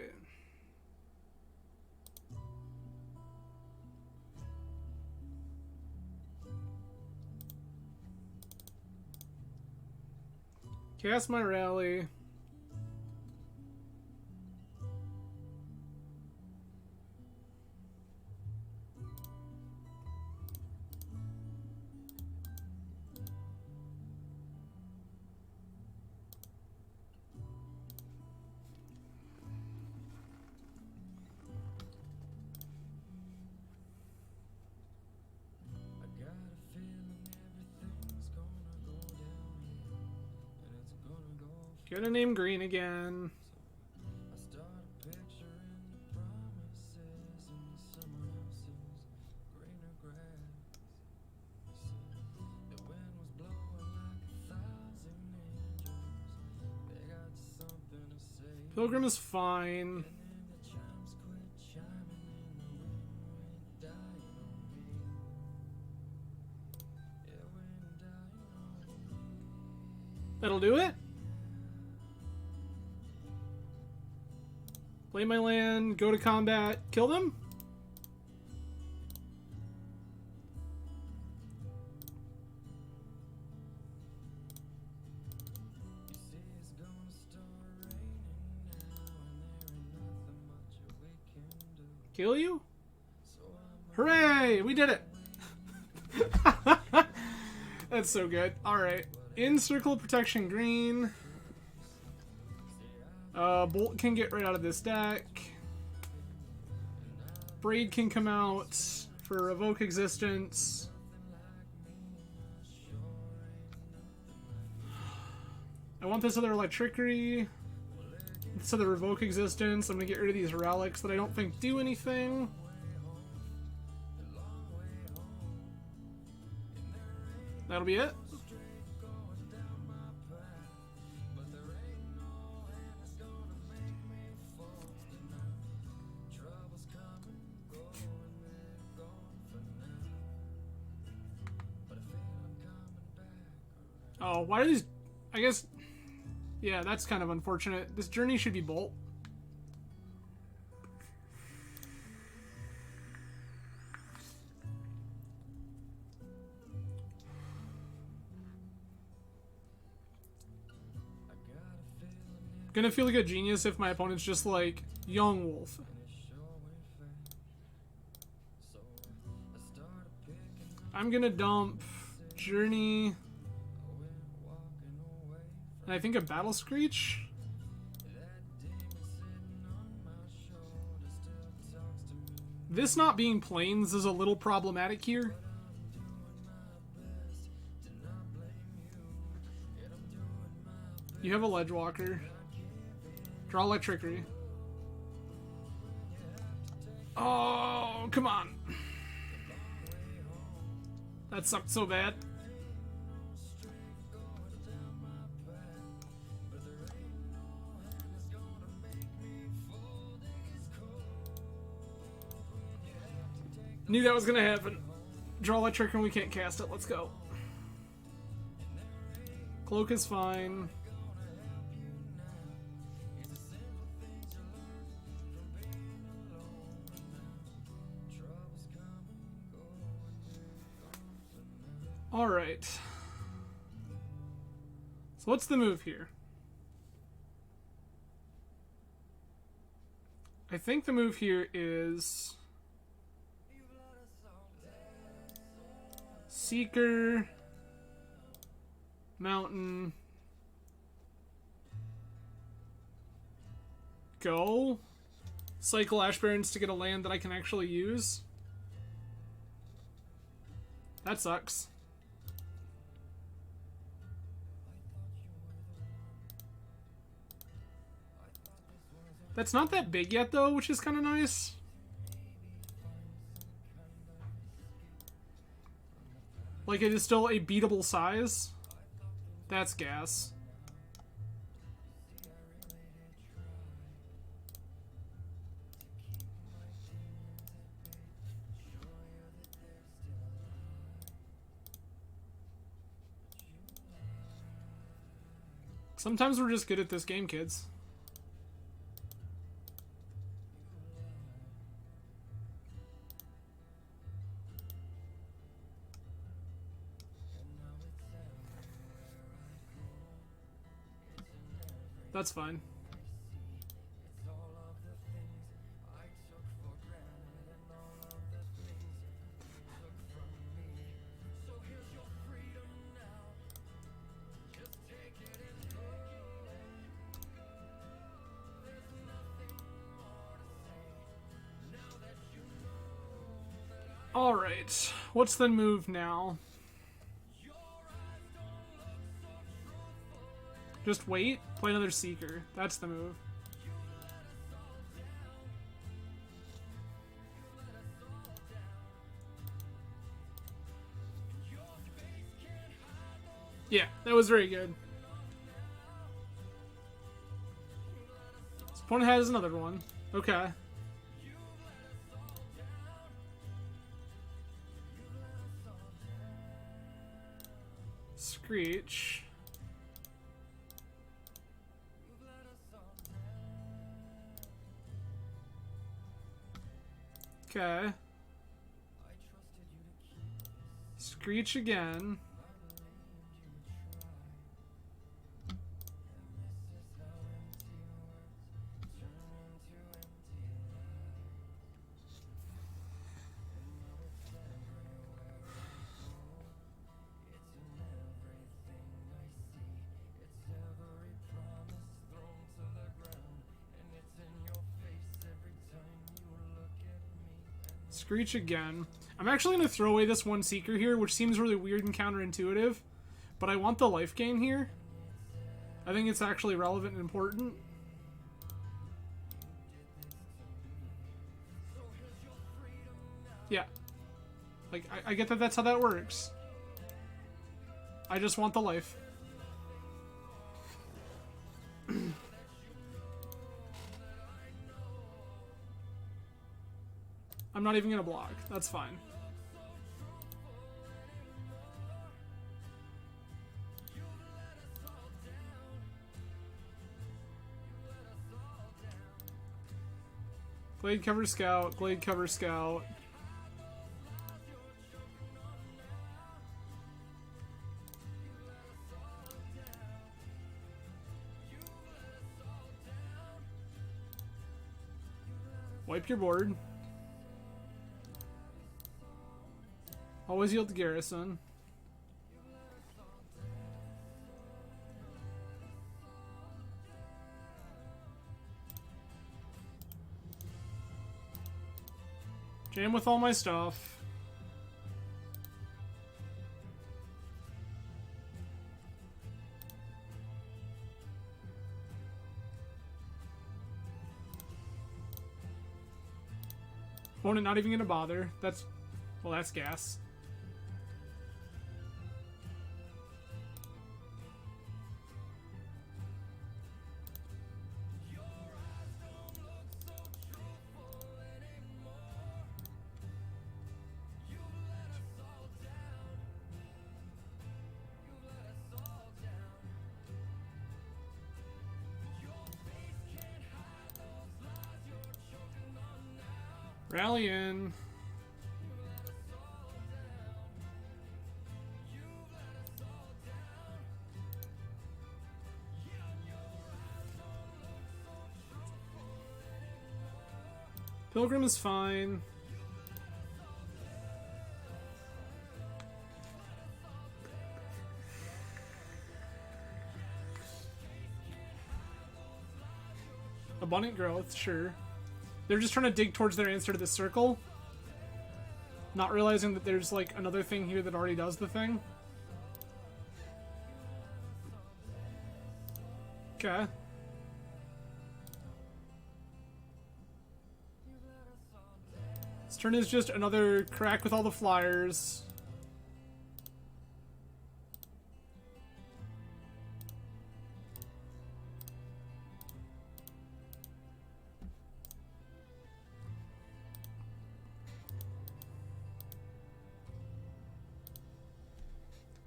Cast my rally. Gonna name green again. Pilgrim is fine. That'll do it. Play my land, go to combat, kill them? Kill you? Hooray! We did it! That's so good. Alright. In Circle of Protection green. Bolt can get right out of this deck. Braid can come out for Revoke Existence. I want this other Electricity. This other Revoke Existence. I'm gonna get rid of these relics that I don't think do anything. That'll be it. Oh, why are these... I guess... Yeah, that's kind of unfortunate. This journey should be Bolt. Gonna feel like a genius if my opponent's just like, Young Wolf. I'm gonna dump Journey. And I think a Battle Screech? This not being plains is a little problematic here. You have a Ledgewalker. Draw Electricity. Oh, come on. That sucked so bad. Knew that was gonna happen. Draw Electric and we can't cast it. Let's go. Cloak is fine. Alright. So what's the move here? I think the move here is Seeker, Mountain, go, cycle Ash Barrens to get a land that I can actually use. That sucks. That's not that big yet though, which is kind of nice. Like, it is still a beatable size. That's gas. Sometimes we're just good at this game, kids. That's fine. All right, what's the move now? Just wait, play another Seeker. That's the move. Yeah, that was very good. This opponent has another one. Okay. Screech. Okay. Screech again. Screech again. I'm actually going to throw away this one Seeker here, which seems really weird and counterintuitive, but I want the life gain here. I think it's actually relevant and important. Yeah. Like, I get that that's how that works. I just want the life. I'm not even gonna block. That's fine. Glade cover scout, glade cover scout. Wipe your board. Always yield to garrison. Jam with all my stuff. Opponent not even gonna bother. That's... well, that's gas. Rally in. Pilgrim is fine. Abundant growth, sure. They're just trying to dig towards their answer to the circle. Not realizing that there's like another thing here that already does the thing. Okay. This turn is just another crack with all the flyers.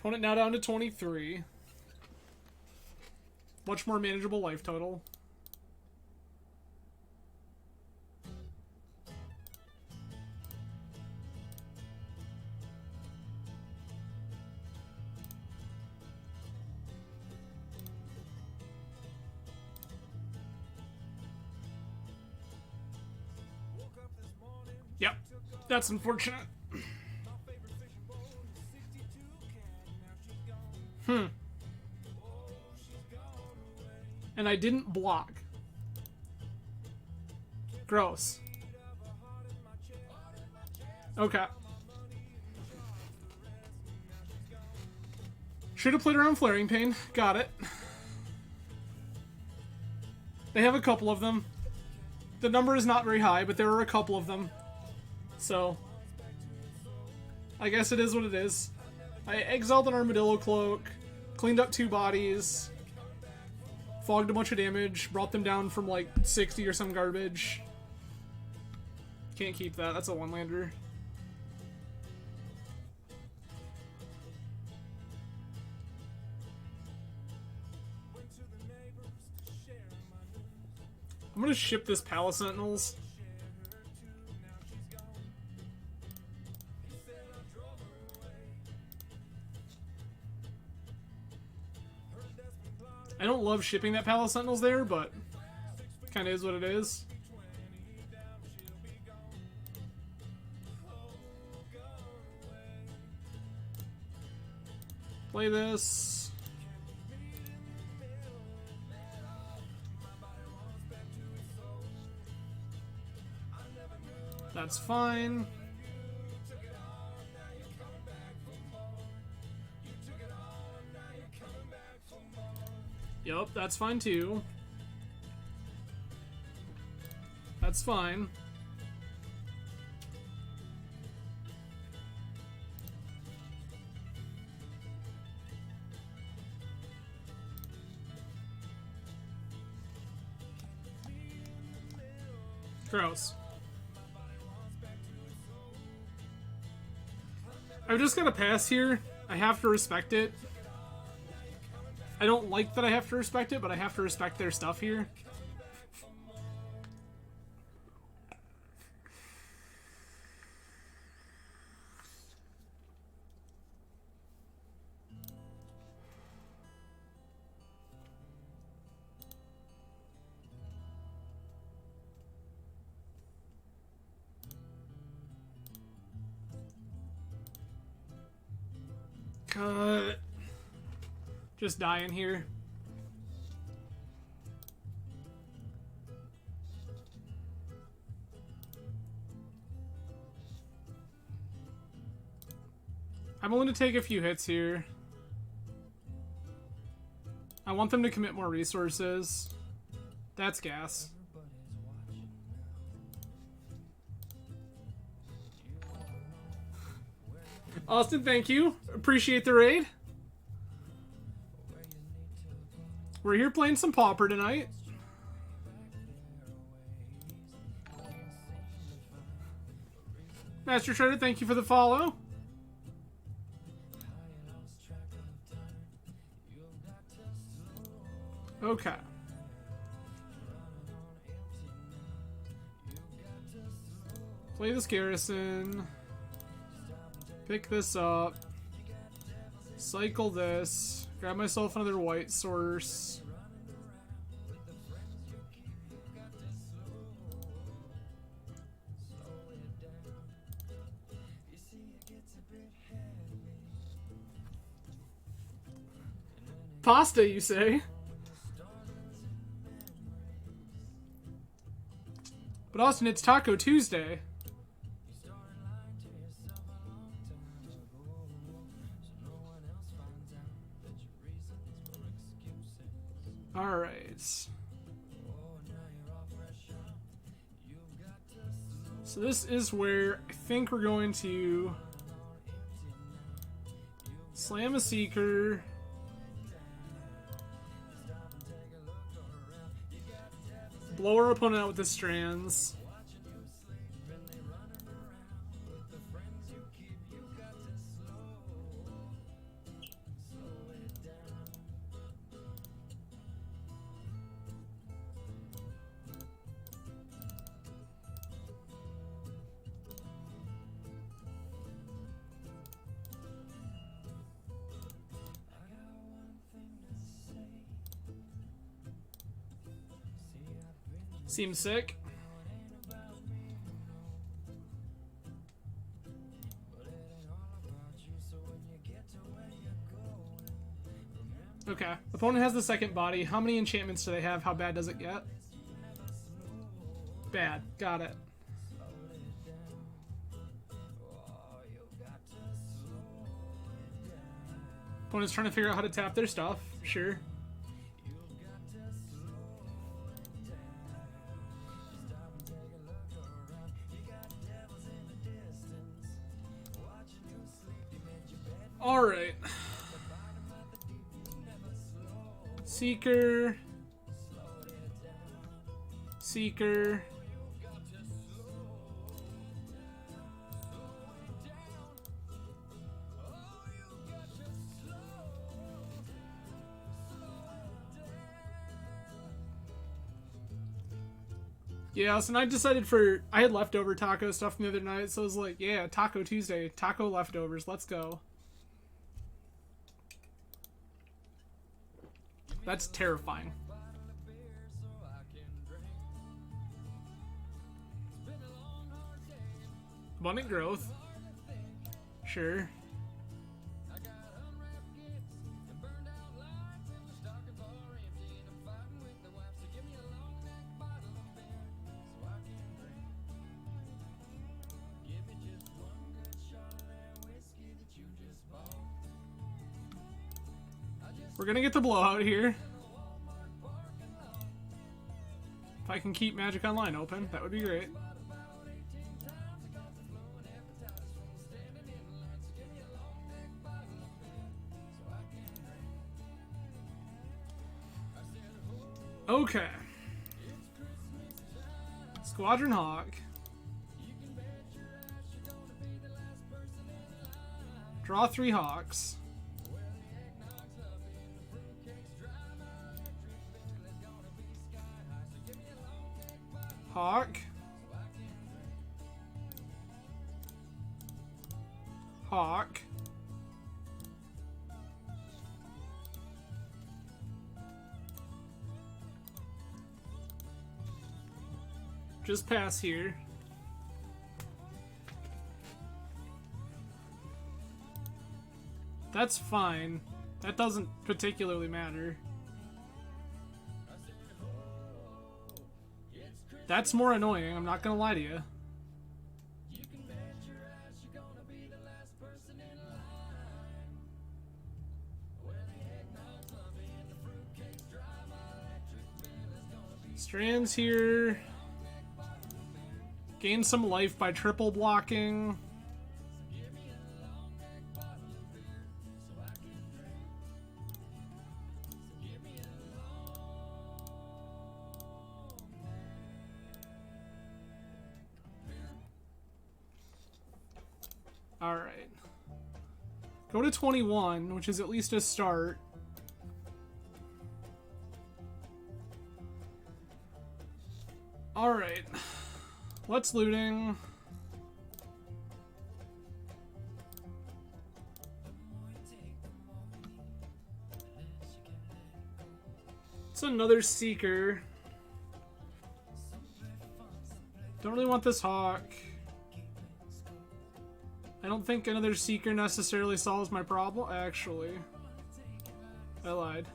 Opponent now down to 23. Much more manageable life total. Yep, that's unfortunate. And I didn't block. Gross. Okay. Should have played around Flaring Pain. Got it. They have a couple of them. The number is not very high, but there are a couple of them. So, I guess it is what it is. I exiled an Armadillo Cloak, cleaned up 2 bodies, fogged a bunch of damage, brought them down from like 60 or some garbage. Can't keep that, that's a 1-lander. I'm gonna ship this Palace Sentinels. I don't love shipping that Palace Sentinels there, but kind of is what it is. Play this. That's fine. Yup, that's fine too. That's fine. Gross. I've just got to pass here. I have to respect it. I don't like that I have to respect it, but I have to respect their stuff here. Cut. Just dying here. I'm willing to take a few hits here. I want them to commit more resources. That's gas. Austin, thank you. Appreciate the raid. We're here playing some Pauper tonight. Master Trader, thank you for the follow. Okay. Play this garrison. Pick this up. Cycle this. Grab myself another white source. Pasta, you say? But Austin, it's Taco Tuesday. Alright. So this is where I think we're going to slam a Seeker. Blow our opponent out with the strands. Seems sick. Okay. Opponent has the second body. How many enchantments do they have? How bad does it get? Bad. Got it. Opponent's trying to figure out how to tap their stuff. Sure. Alright. Seeker. Seeker. Yeah, so I decided I had leftover taco stuff from the other night, so I was like, yeah, Taco Tuesday, taco leftovers, let's go. That's terrifying. Abundant growth. Sure. We're gonna get the blowout here. If I can keep Magic Online open, that would be great. Okay. Squadron Hawk. Draw 3 Hawks. Hawk. Hawk. Just pass here. That's fine. That doesn't particularly matter. That's more annoying, I'm not gonna lie to you. Strands here. Gain some life by triple blocking. Alright. Go to 21, which is at least a start. Alright. What's looting? It's another Seeker. Don't really want this Hawk. I don't think another Seeker necessarily solves my problem. Actually, I lied.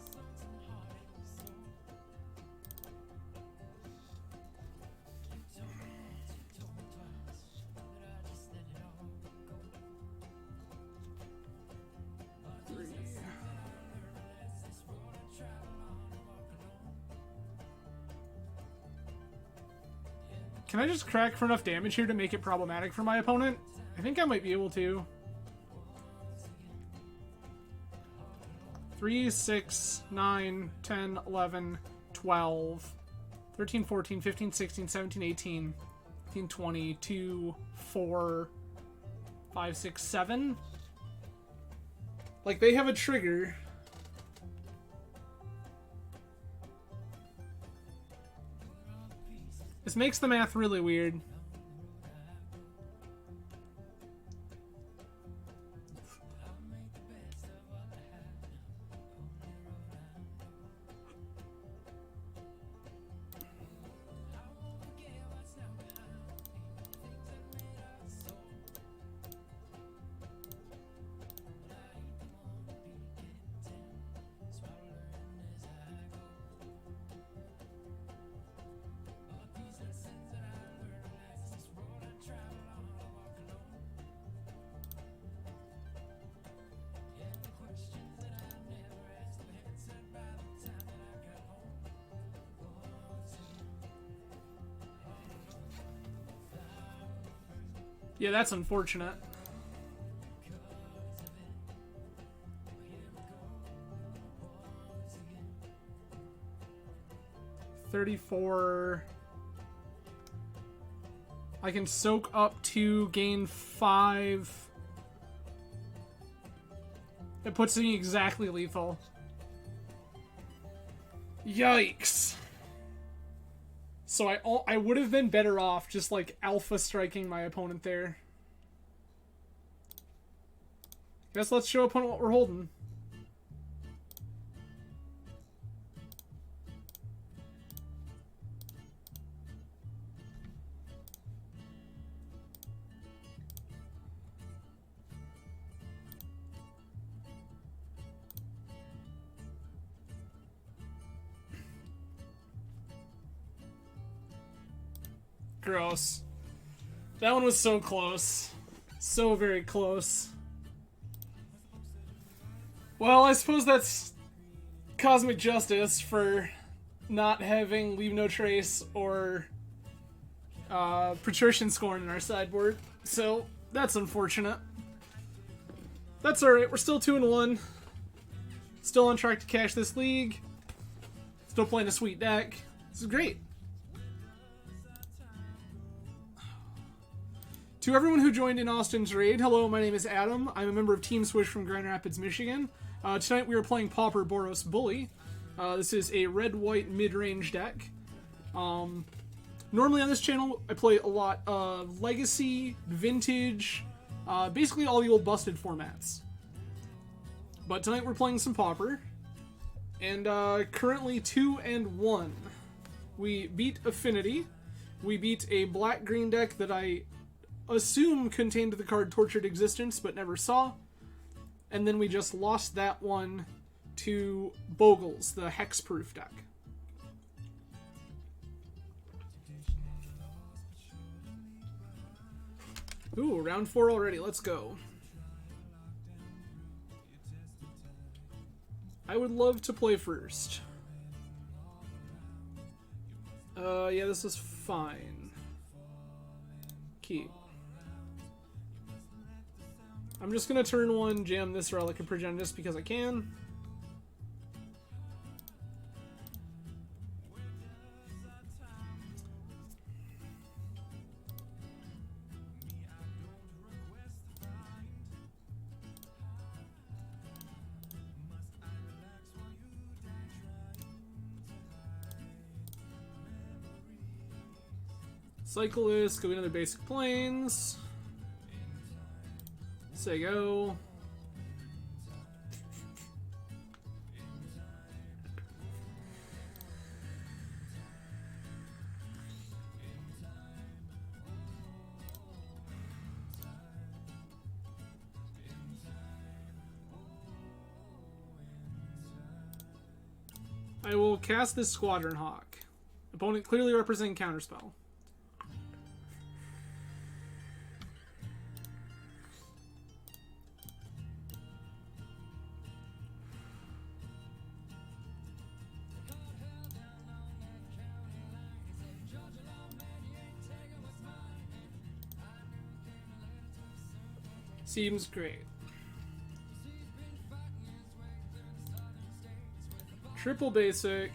Can I just crack for enough damage here to make it problematic for my opponent? I think I might be able to. 3, 6, 9, 10, 11, 12, 13, 14, 15, 16, 17, 18, 19, 20, 2, 4, 5, 6, 7. Like, they have a trigger. This makes the math really weird. Yeah, that's unfortunate. $34. I can soak up to gain 5. It puts me exactly lethal. Yikes. So I would have been better off just like alpha striking my opponent there. Guess let's show opponent what we're holding. Gross. That one was so close. So very close. Well, I suppose that's cosmic justice for not having Leave No Trace or Patrician Scorn in our sideboard. So, that's unfortunate. That's alright, we're still 2-1. Still on track to cash this league. Still playing a sweet deck. This is great. To everyone who joined in Austin's raid, hello, my name is Adam. I'm a member of Team Swish from Grand Rapids, Michigan. Tonight we are playing Pauper Boros Bully. This is a red-white mid-range deck. Normally on this channel, I play a lot of Legacy, Vintage, basically all the old busted formats. But tonight we're playing some Pauper. And currently 2-1. We beat Affinity. We beat a black-green deck that I assume contained the card Tortured Existence, but never saw. and then we just lost that one to Bogles, the hexproof deck. Ooh, round 4 already. Let's go. I would love to play first. Yeah, this is fine. Keep. I'm just gonna turn 1, jam this Relic of Progenitus because I can. Cyclist, go another basic planes. Say go. I will cast this Squadron Hawk. Opponent clearly representing counterspell. Seems great. Triple basic.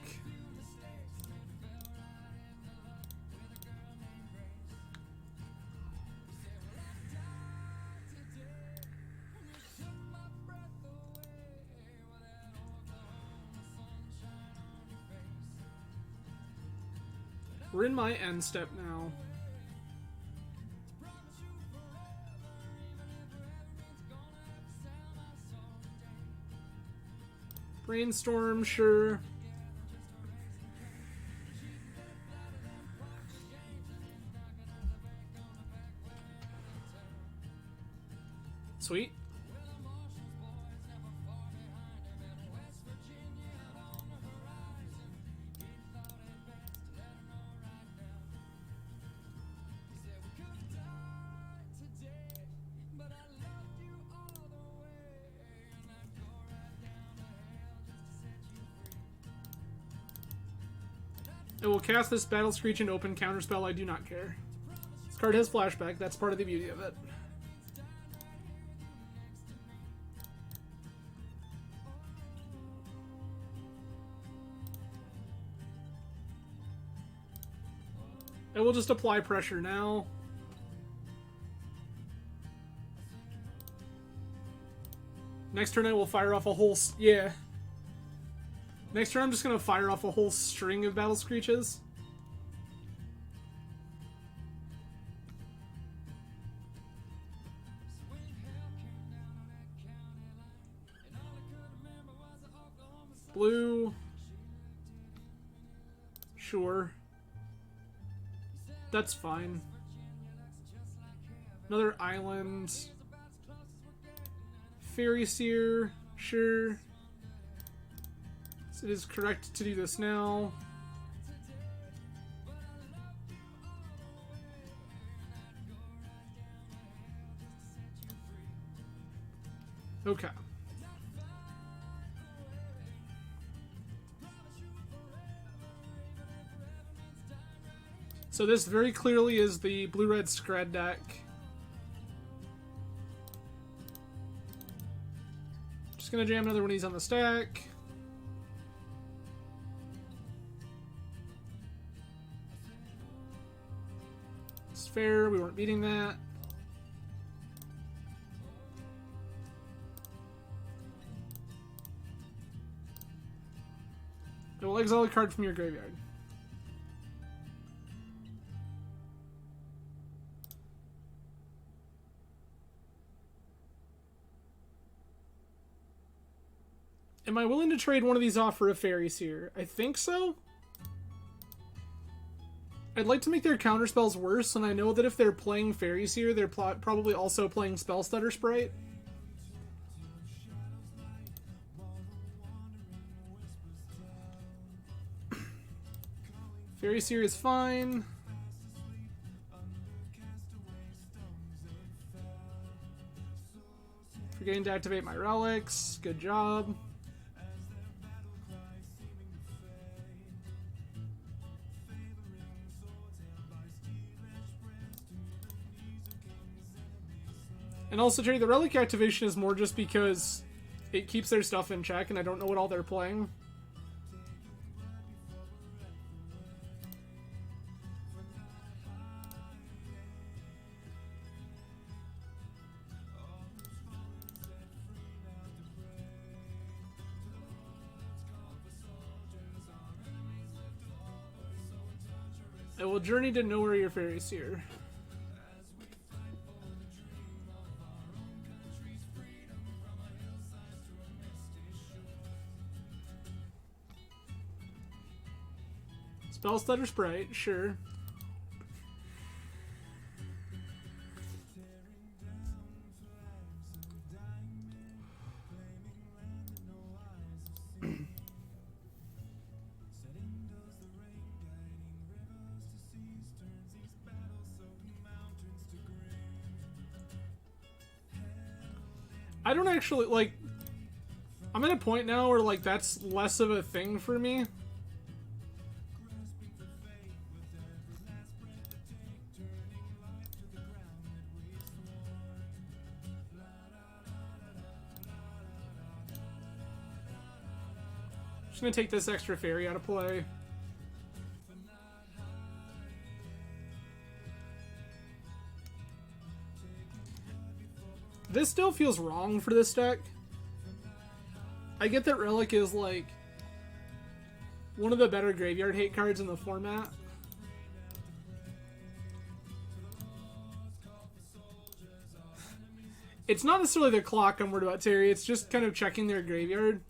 We're in my end step now. Brainstorm, sure. Sweet. I will cast this Battle Screech and open counterspell. I do not care. This card has flashback. That's part of the beauty of it. I will just apply pressure now. Next turn I will fire off a whole... Yeah. Next turn I'm just going to fire off a whole string of Battle Screeches. Blue. Sure. That's fine. Another island. Fairy Seer. Sure. So it is correct to do this now. Okay. So this very clearly is the blue-red Scred deck. Just gonna jam another one of these on the stack. It's fair, we weren't beating that. I will exile a card from your graveyard. Am I willing to trade one of these off for a Fairy Seer? I think so. I'd like to make their counterspells worse, and I know that if they're playing Fairy Seer, they're probably also playing Spell Stutter Sprite. Fairy Seer is fine. Forgetting to activate my relics. Good job. And also, Jerry, the relic activation is more just because it keeps their stuff in check, and I don't know what all they're playing. I will journey to nowhere your Fairy Seer. Spell Stutter Sprite, sure. I don't actually, like, I'm at a point now where, like, that's less of a thing for me. Just gonna take this extra fairy out of play. This still feels wrong for this deck. I get that Relic is, like, one of the better graveyard hate cards in the format. It's not necessarily the clock I'm worried about, Terry. It's just kind of checking their graveyard.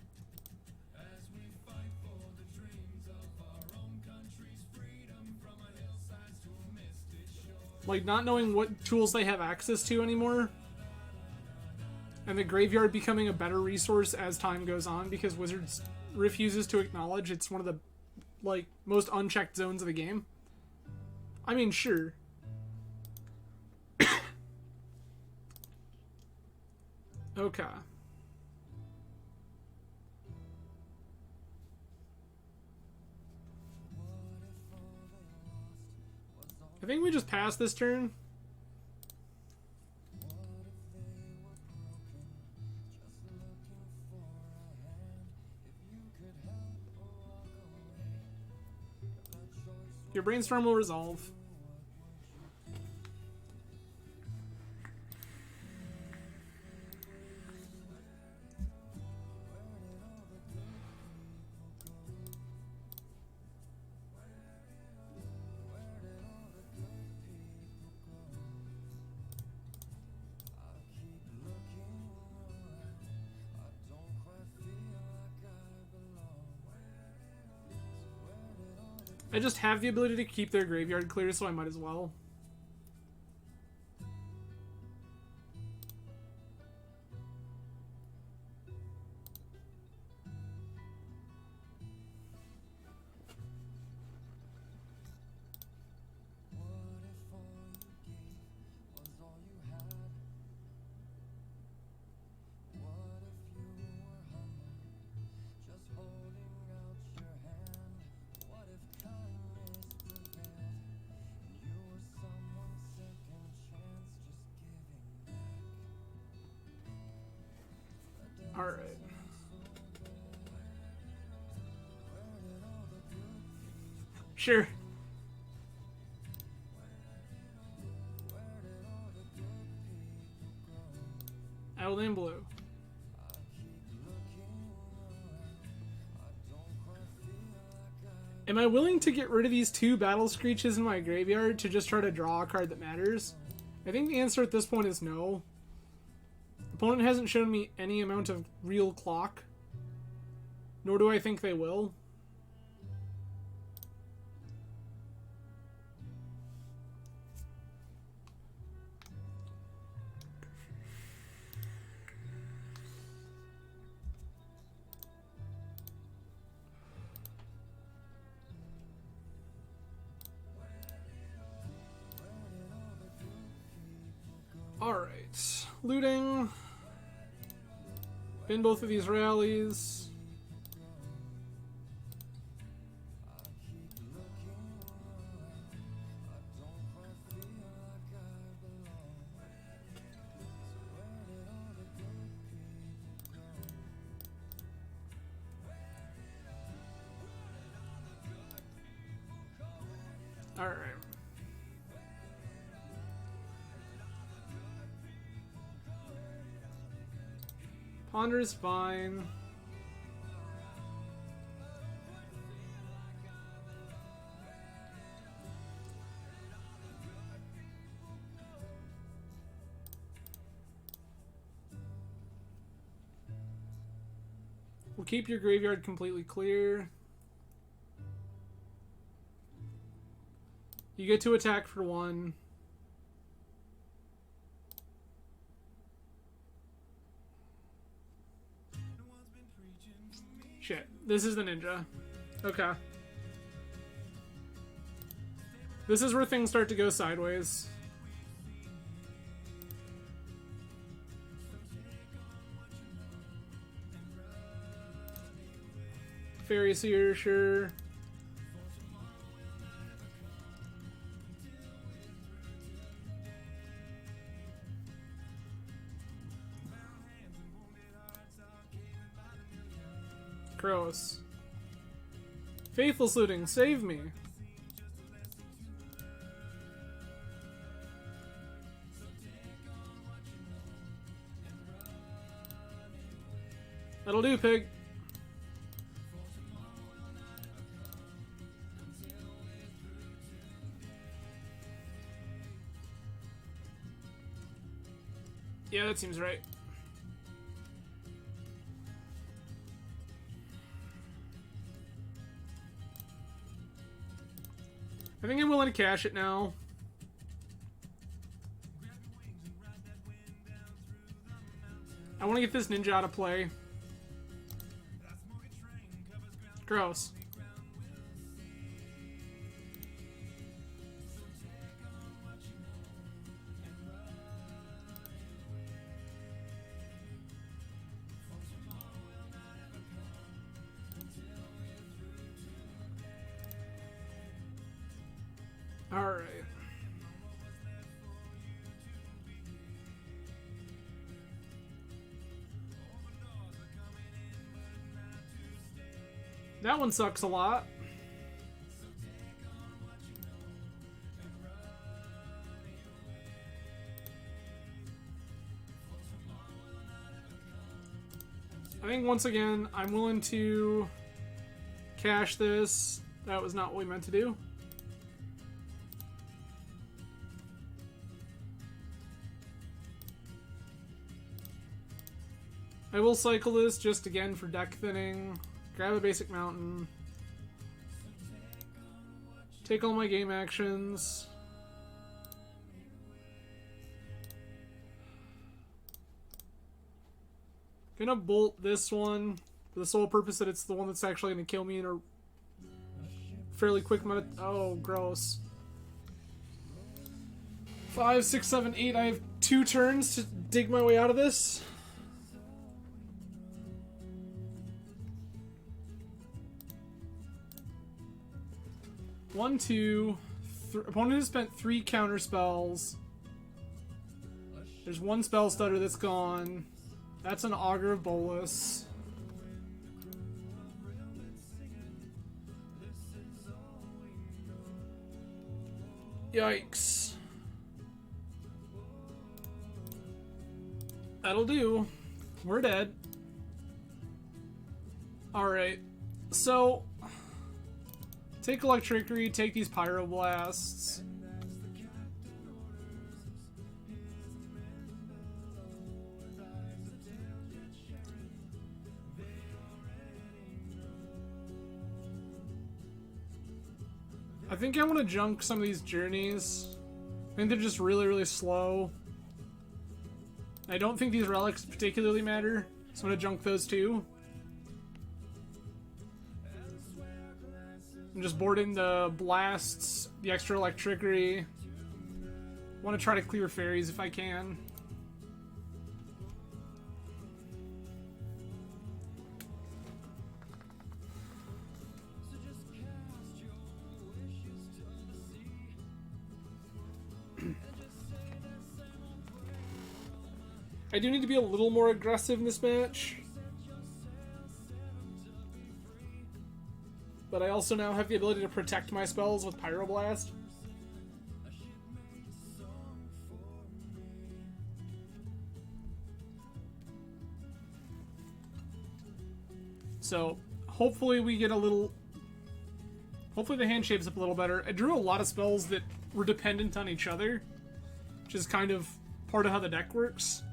Like, not knowing what tools they have access to anymore. And the graveyard becoming a better resource as time goes on because Wizards refuses to acknowledge it's one of the, like, most unchecked zones of the game. I mean, sure. Okay. I think we just passed this turn. Your brainstorm will resolve. I just have the ability to keep their graveyard clear, so I might as well. Alright. Sure. Elden Blue. Am I willing to get rid of these 2 Battle Screeches in my graveyard to just try to draw a card that matters? I think the answer at this point is no. Opponent hasn't shown me any amount of real clock, nor do I think they will. Alright. Looting. Bin both of these rallies. Alright. Ponder is fine. We'll keep your graveyard completely clear. You get to attack for 1. Shit. This is the ninja. Okay. This is where things start to go sideways. Fairy Seer, sure. Gross. Faithful Looting, save me. That'll do, pig. Yeah, that seems right. I think I'm willing to cash it now. I want to get this ninja out of play. Gross. Alright. That one sucks a lot. I think once again, I'm willing to cash this. That was not what we meant to do. I will cycle this just again for deck thinning. Grab a basic mountain. Take all my game actions. Gonna bolt this one for the sole purpose that it's the one that's actually gonna kill me in a fairly quick amount of— oh, gross. 5, 6, 7, 8. I have 2 turns to dig my way out of this. One, two, opponent has spent 3 counter spells. There's 1 spell stutter that's gone. That's an Augur of Boros. Yikes. That'll do. We're dead. Alright. So take Electricity, take these Pyroblasts. I think I want to junk some of these journeys. I think they're just really, really slow. I don't think these relics particularly matter, so I'm going to junk those too. I'm just boarding the blasts, the extra Electricity. Want to try to clear fairies if I can. I do need to be a little more aggressive in this match. But I also now have the ability to protect my spells with Pyroblast. So, hopefully we get a little... Hopefully the hand shapes up a little better. I drew a lot of spells that were dependent on each other, which is kind of part of how the deck works.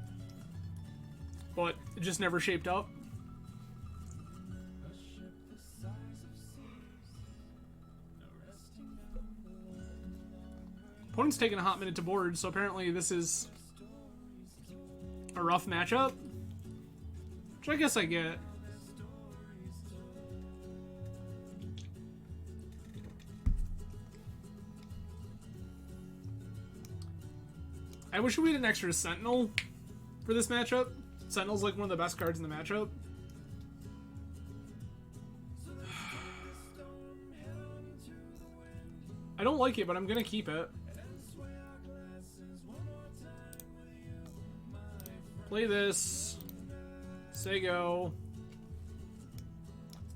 But it just never shaped up. Opponent's taking a hot minute to board, so apparently this is a rough matchup, which I guess I get. I wish we had an extra Sentinel for this matchup. Sentinel's like one of the best cards in the matchup. I don't like it, but I'm gonna keep it. Play this. Say go.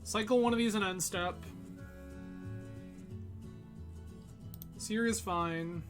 Cycle one of these and end step. Seer is fine.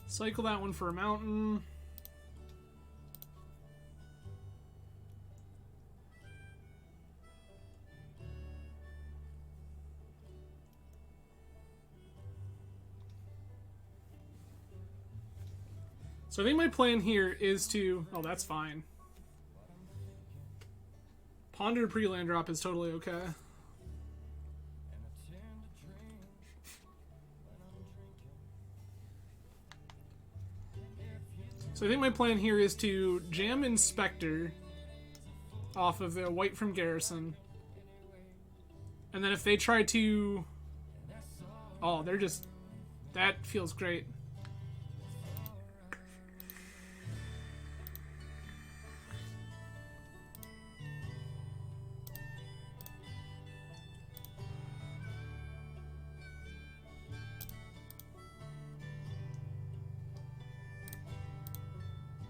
Cycle that one for a mountain. So I think my plan here is to... Oh, that's fine. Ponder pre-land drop is totally okay. So I think my plan here is to jam Inspector off of the white from Garrison. And then if they try to... Oh, they're just... That feels great.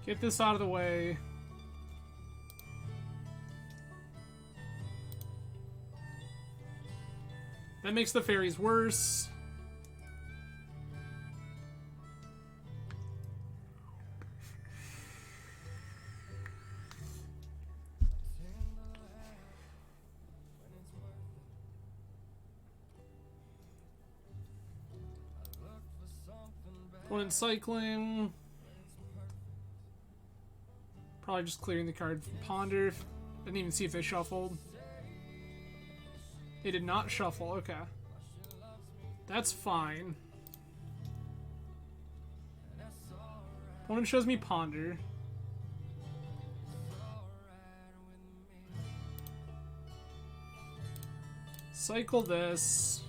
Get this out of the way. That makes the fairies worse. Opponent cycling. Probably just clearing the card from Ponder. Didn't even see if they shuffled. They did not shuffle, okay. That's fine. Opponent shows me Ponder. Cycle this.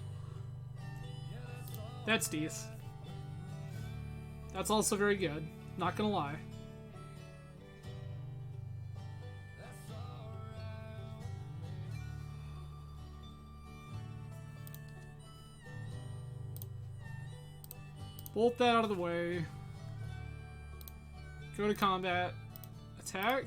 That's decent. That's also very good. Not gonna lie. Bolt that out of the way. Go to combat. Attack.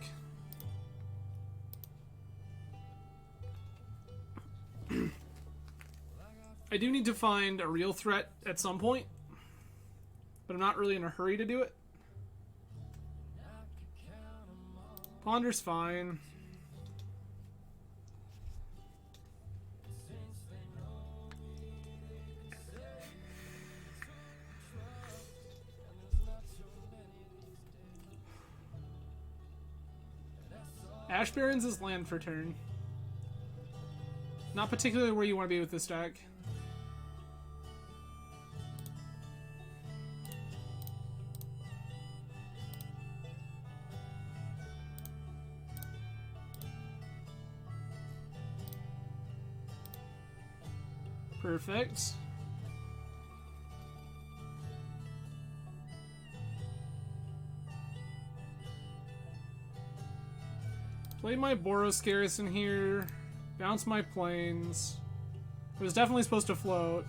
I do need to find a real threat at some point, but I'm not really in a hurry to do it. Ponder's fine. Ash Barrens is land for turn. Not particularly where you want to be with this deck. Perfect. Play my Boros Garrison here. Bounce my planes. It was definitely supposed to float.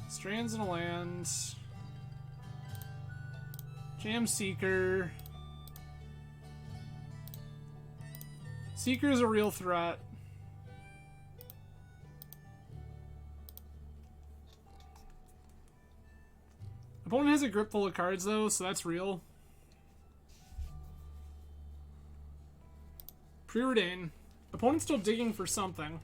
Strands and a land. Jam Seeker. Seeker is a real threat. Opponent has a grip full of cards though, so that's real. Preordain. Opponent's still digging for something.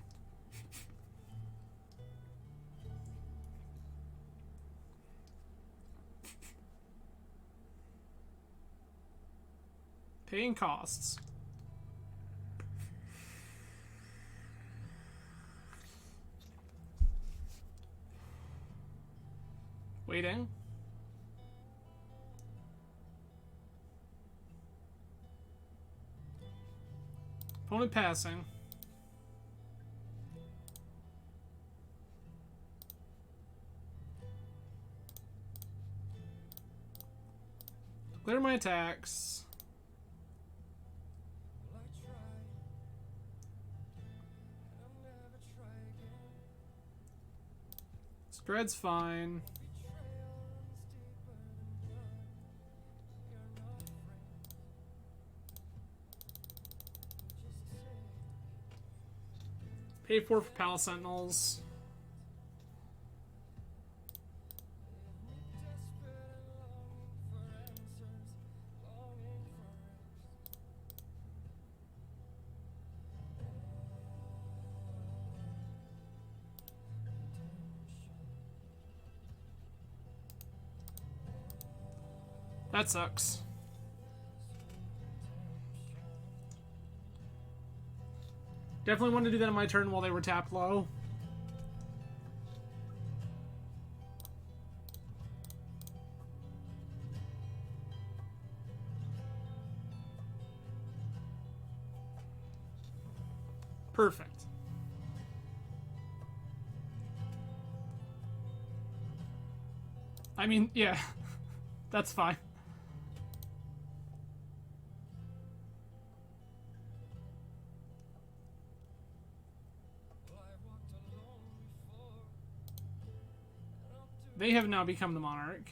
Paying costs. Waiting. Opponent passing. Clear my attacks. Spread's fine. Pay 4 for Palace Sentinels. That sucks. Definitely wanted to do that on my turn while they were tapped low. Perfect. I mean, yeah, that's fine. They have now become the Monarch.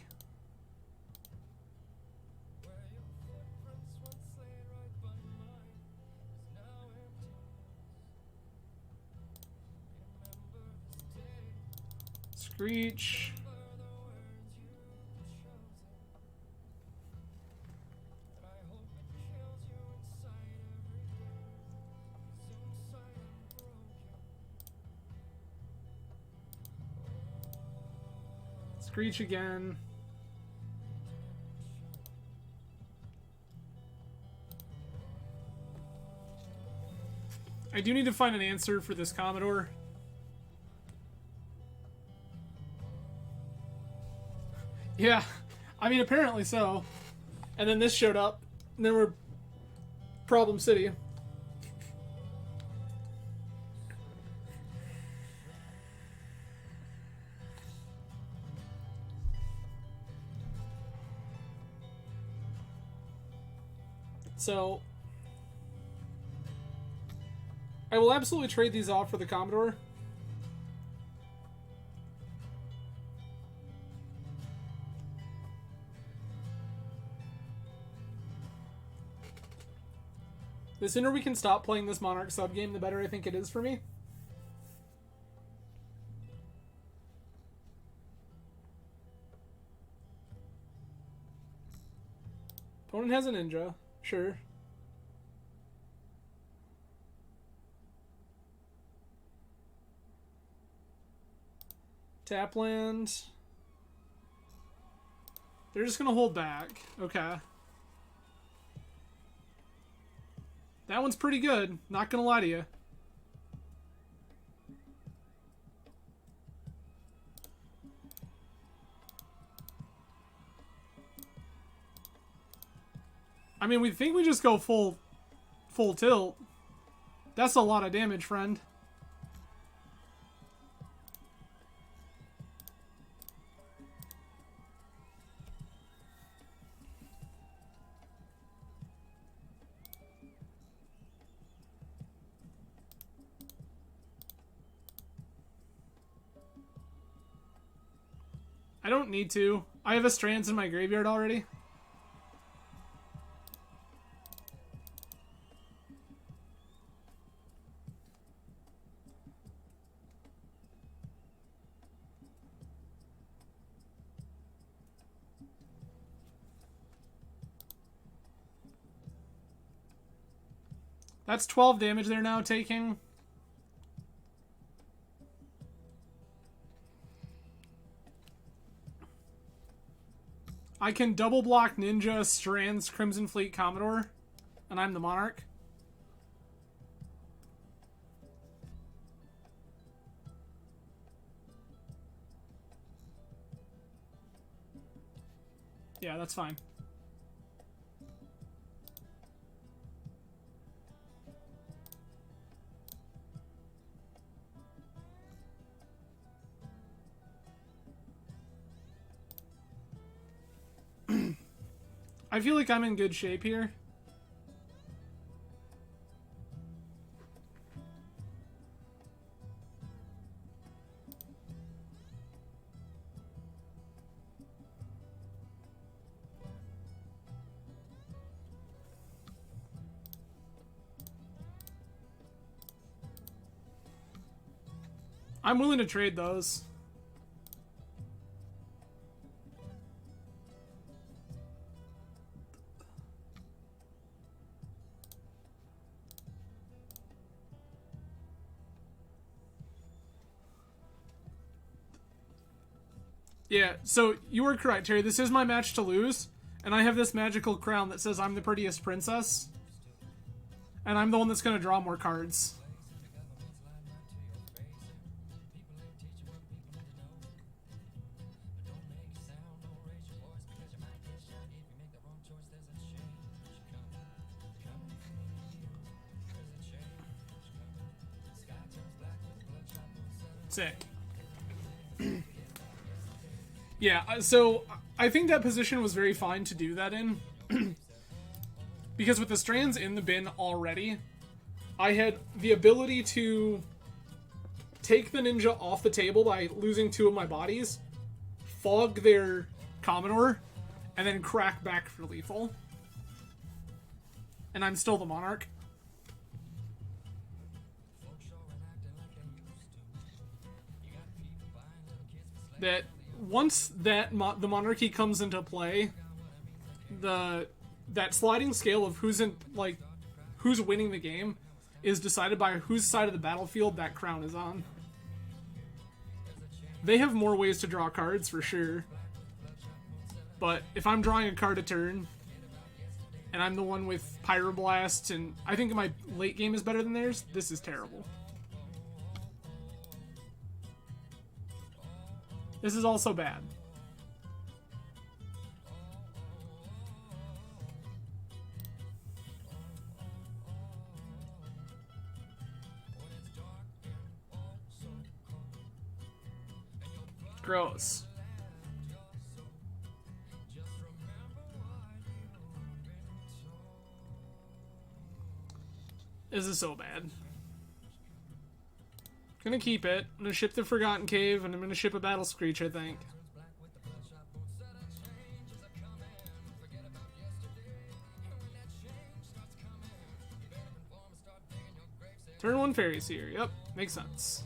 Screech. Screech again. I do need to find an answer for this Commodore. Yeah, I mean, apparently so. And then this showed up, and then we're Problem City. So, I will absolutely trade these off for the Commodore. The sooner we can stop playing this Monarch subgame, the better I think it is for me. Opponent has a ninja. Sure. Tap land. They're just gonna hold back. Okay. That one's pretty good. Not gonna lie to you. I mean, we think we just go full tilt. That's a lot of damage, friend. I don't need to. I have a Strands in my graveyard already. That's 12 damage they're now taking. I can double block Ninja, Strands, Crimson Fleet, Commodore, and I'm the Monarch. Yeah, that's fine. I feel like I'm in good shape here. I'm willing to trade those. Yeah, so you were correct, Terry. This is my match to lose, and I have this magical crown that says I'm the prettiest princess. And I'm the one that's going to draw more cards. Sick. Yeah, so I think that position was very fine to do that in. Because with the Strands in the bin already, I had the ability to take the Ninja off the table by losing 2 of my bodies, fog their Commodore, and then crack back for lethal. And I'm still the Monarch. That once that the monarchy comes into play, that sliding scale of who's winning the game is decided by whose side of the battlefield that crown is on. They have more ways to draw cards for sure, but if I'm drawing a card a turn and I'm the one with Pyroblast and I think my late game is better than theirs, this is terrible. This is also bad. Gross. This is so bad. Gonna keep it. I'm gonna ship the Forgotten Cave, and I'm gonna ship a Battle Screech, I think. Turn 1 Fairy Seer. Yep, makes sense.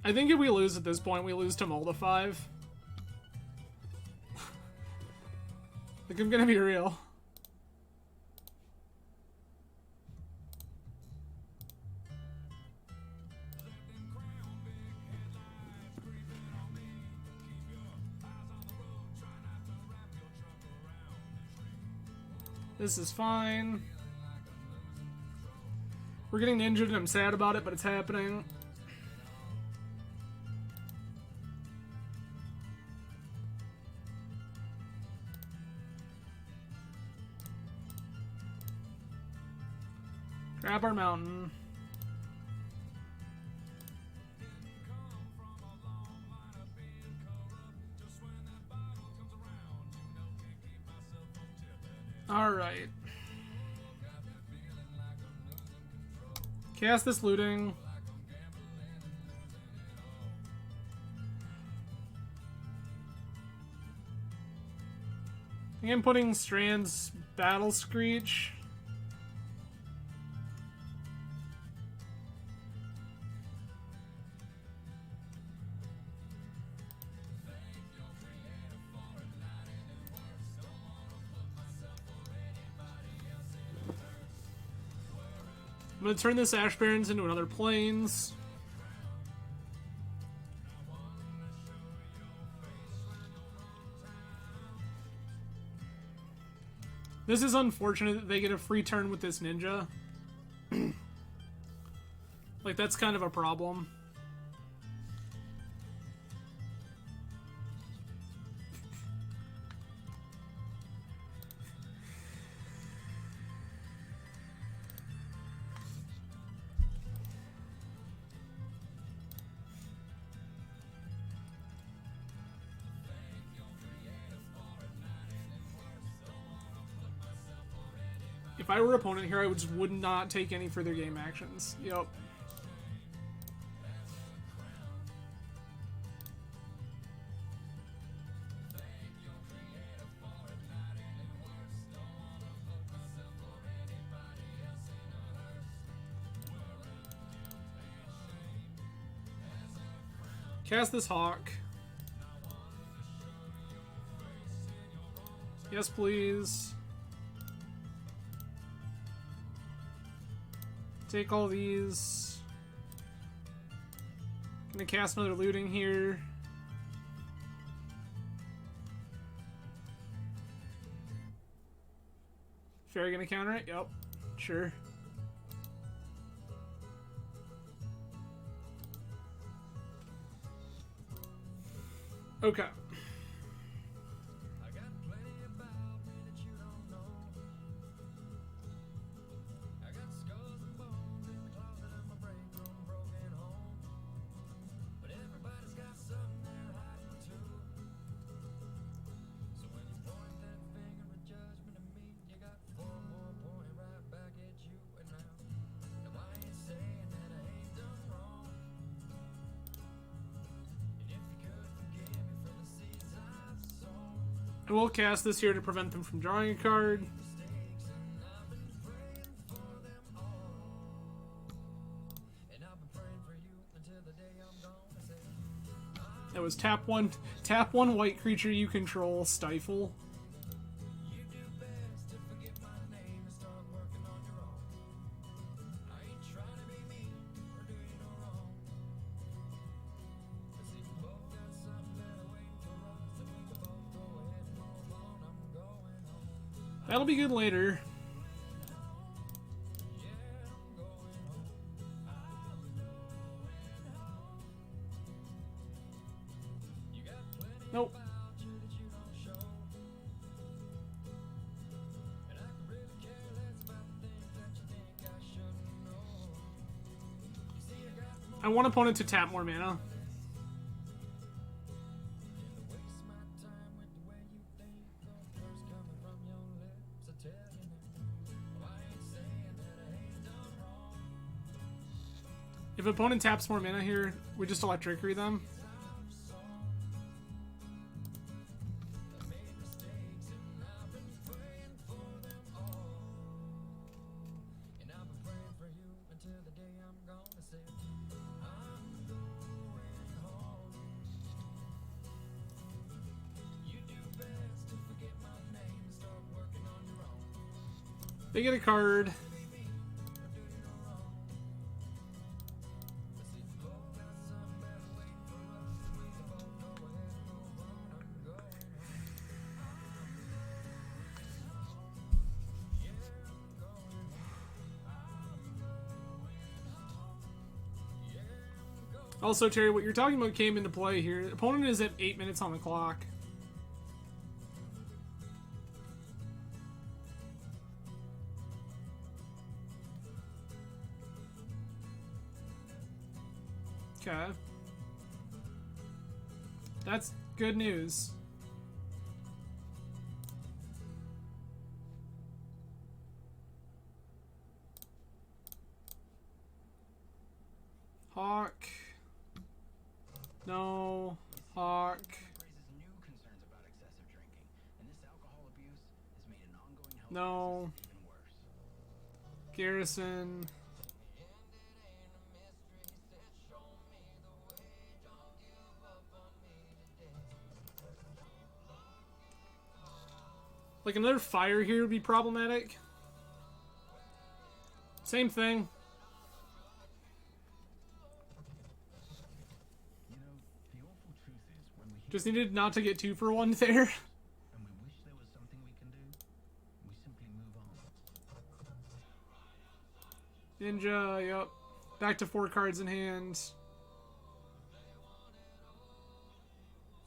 I think if we lose at this point, we lose to Molda 5. Like, I'm gonna be real. This is fine. We're getting ninja'd and I'm sad about it, but it's happening. Grab our mountain. Alright. Cast this looting. I think I'm putting Strand's Battle Screech. I'm gonna turn this Ash Barrens into another Plains. This is unfortunate that they get a free turn with this ninja. Like, that's kind of a problem. If I were opponent here, I would not take any further game actions. Yep. Cast this Hawk. Yes, please. Take all these. Gonna cast another looting here. Fairy gonna counter it? Yep. Sure. Okay. I will cast this here to prevent them from drawing a card. That was tap one white creature you control, Stifle. That'll be good later. Nope. I want opponent to tap more mana. If opponent taps more mana here, we just electricity them. They get a card. Also, Terry, what you're talking about came into play here. Opponent is at 8 minutes on the clock. Okay. That's good news. Hawk. No. Hawk. No. Garrison. Like, another fire here would be problematic. Same thing. Just needed not to get 2 for 1 there. And we wish there was something we can do. We simply move on. Ninja, yep. Back to 4 cards in hand.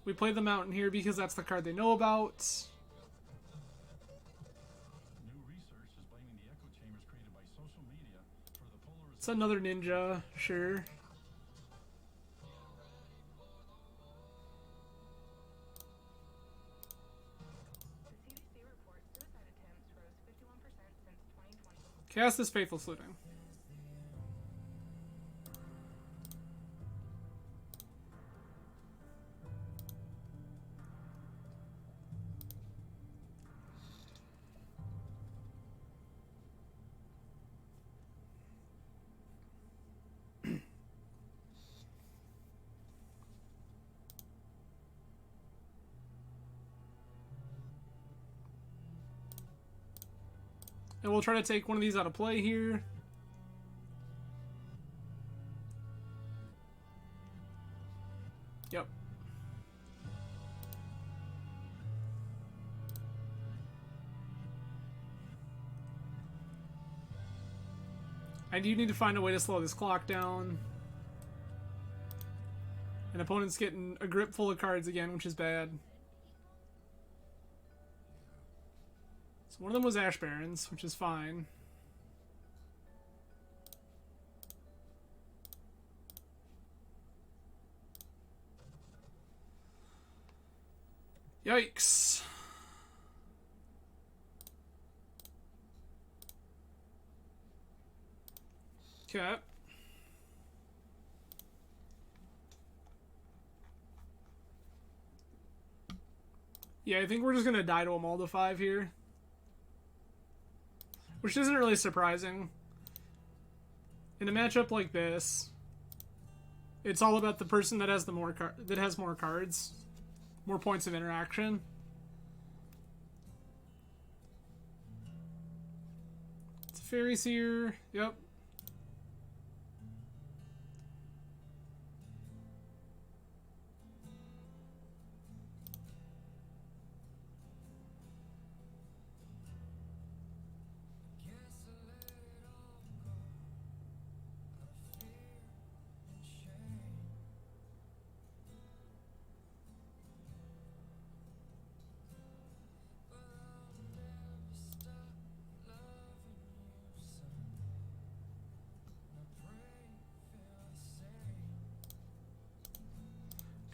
We play the mountain here because that's the card they know about. New research is blaming the echo chambers created by social media for the polarization. It's another ninja, sure. Cast this Faithless Looting. And we'll try to take one of these out of play here. Yep. I do need to find a way to slow this clock down. And opponent's getting a grip full of cards again, which is bad. So one of them was Ash Barons, which is fine. Yikes. Okay. Yeah, I think we're just gonna die to a Mold of 5 here. Which isn't really surprising. In a matchup like this, it's all about the person that has the more cards, more points of interaction. It's Fairies here. Yep.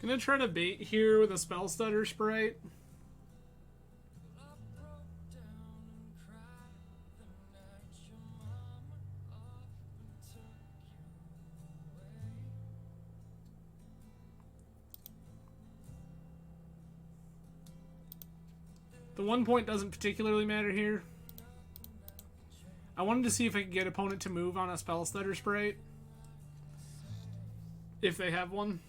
Gonna try to bait here with a Spell Stutter Sprite. The 1 point doesn't particularly matter here. I wanted to see if I could get opponent to move on a Spell Stutter Sprite. If they have one.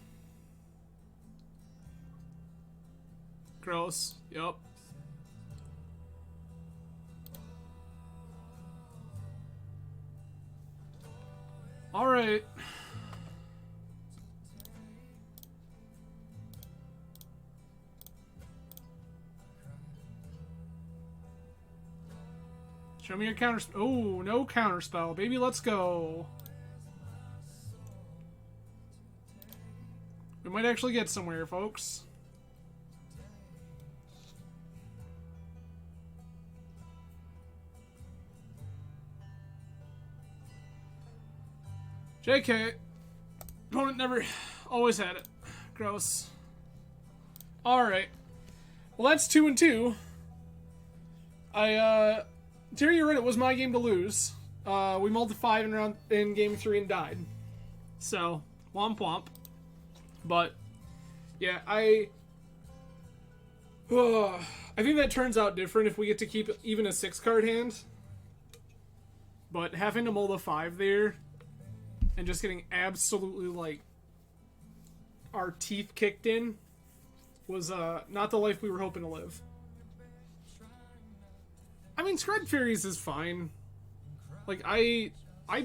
Gross. Yup. Alright. Show me your counter. Oh, no counter spell. Baby, let's go. We might actually get somewhere, folks. JK. Opponent never... always had it. Gross. Alright. Well, that's 2-2. Terry, you're right, it was my game to lose. We mulled to 5 in game 3 and died. So, womp womp. But, yeah, I think that turns out different if we get to keep even a 6-card hand. But having to mull the 5 there, and just getting absolutely, like, our teeth kicked in, was not the life we were hoping to live. I mean, Scred Fairies is fine. Like, I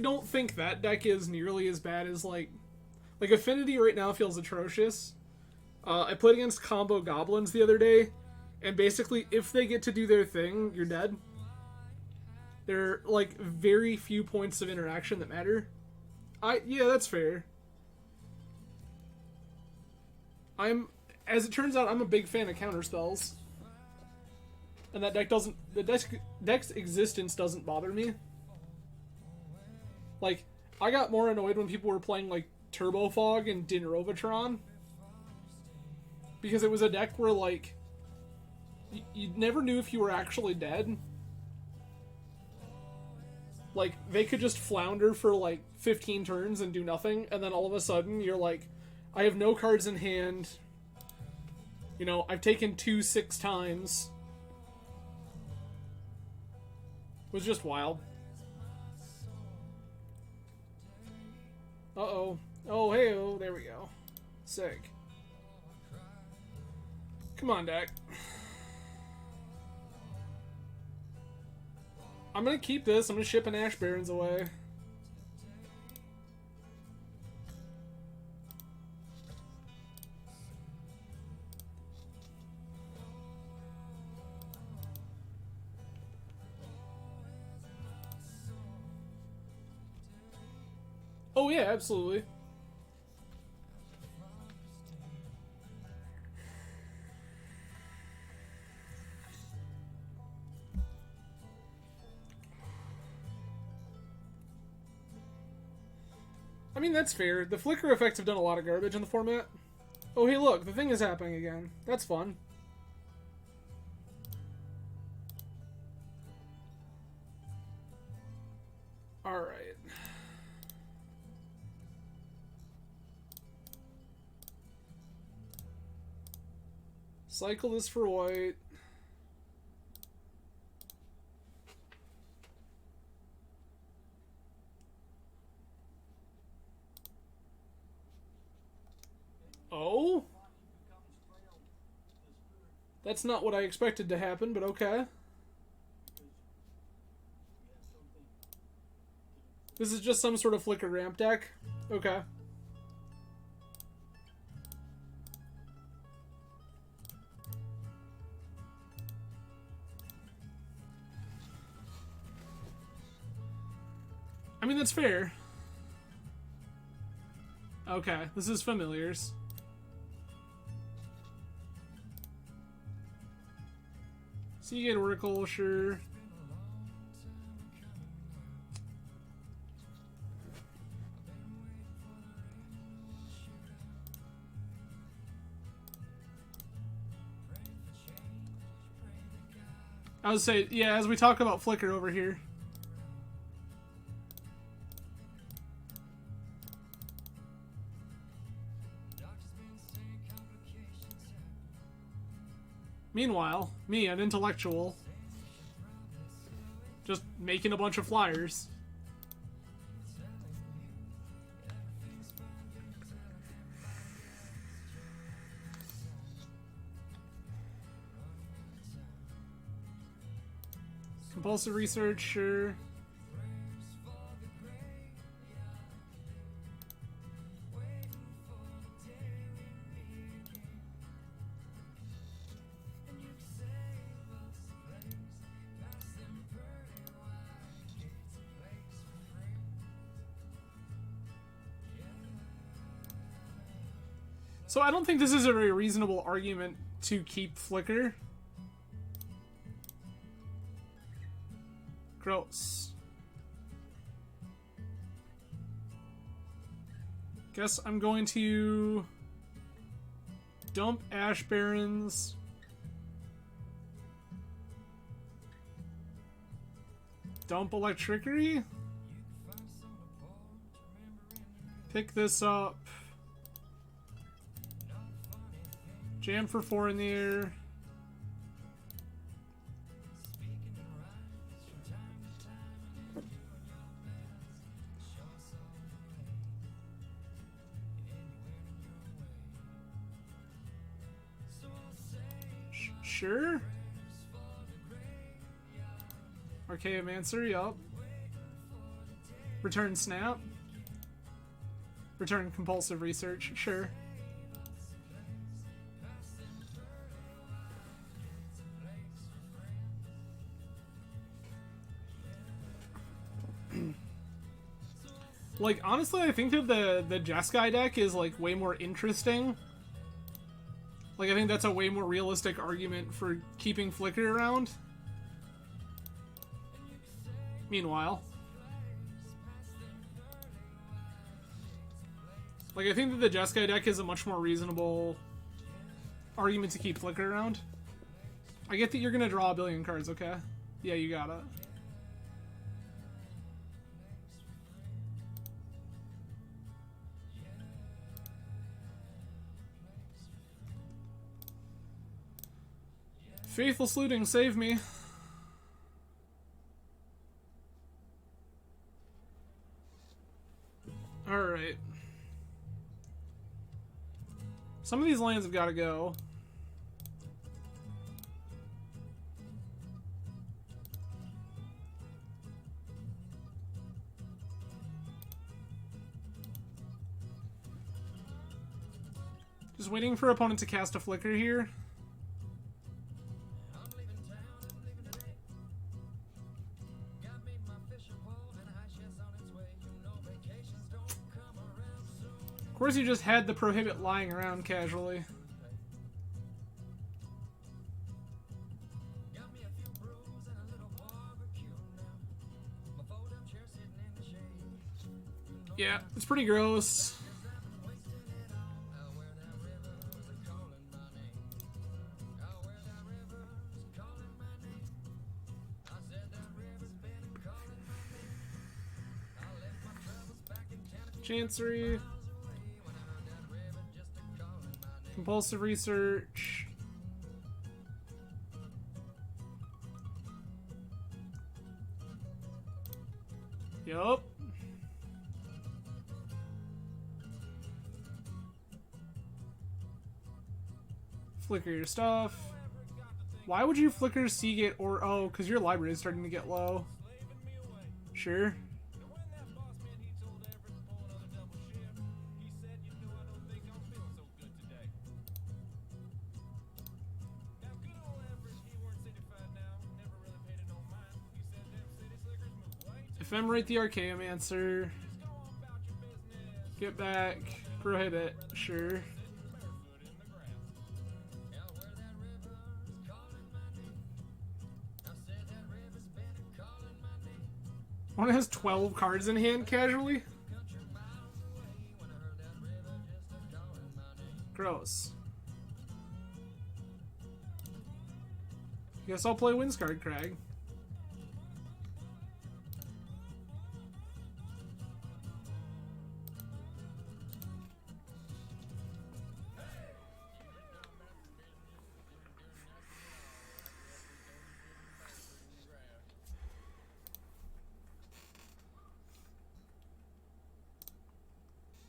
don't think that deck is nearly as bad as, like Affinity right now feels atrocious. I played against combo Goblins the other day, and basically, if they get to do their thing, you're dead. There are, like, very few points of interaction that matter. Yeah, that's fair. As it turns out, I'm a big fan of counter spells. And that deck's existence doesn't bother me. Like, I got more annoyed when people were playing, like, Turbo Fog and Dinrovatron. Because it was a deck where, like, you never knew if you were actually dead. Like, they could just flounder for, like, 15 turns and do nothing, and then all of a sudden you're like, I have no cards in hand. You know, I've taken 2 6 times. It was just wild. Uh-oh. Oh, hey-oh. There we go. Sick. Come on, deck. I'm gonna keep this. I'm gonna ship an Ash Barons away. Oh yeah, absolutely. I mean, that's fair. The flicker effects have done a lot of garbage in the format. Oh, hey, look, the thing is happening again. That's fun. Alright. Cycle this for white. Oh? That's not what I expected to happen, but okay. This is just some sort of flicker ramp deck? Okay. I mean, that's fair. Okay, this is familiars. Seagate Oracle, sure. I would say, yeah, as we talk about Flicker over here. Meanwhile, me, an intellectual, just making a bunch of flyers. Compulsive research, sure. So I don't think this is a very reasonable argument to keep flicker. Gross. Guess I'm going to dump Ash Barrens. Dump Electricity. Pick this up. Jam for 4 in the air. Sure. Archaeomancer, yup. Return Snap. Return Compulsive Research, sure. Like, honestly, I think that the Jeskai deck is, like, way more interesting. Like, I think that's a way more realistic argument for keeping Flicker around. Meanwhile. Like, I think that the Jeskai deck is a much more reasonable argument to keep Flicker around. I get that you're gonna draw a billion cards, okay? Yeah, you got it. Faithless Looting, save me. Alright. Some of these lands have got to go. Just waiting for opponent to cast a Flicker here. Of course, you just had the Prohibit lying around casually. Yeah, it's pretty gross. Chancery. Compulsive Research. Yup. Flicker your stuff. Why would you flicker Seagate or oh, because your library is starting to get low. Sure. Ephemerate the Archaeomancer. Get back. Prohibit. Sure. One has 12 cards in hand casually? Gross. Guess I'll play Windscarred Crag.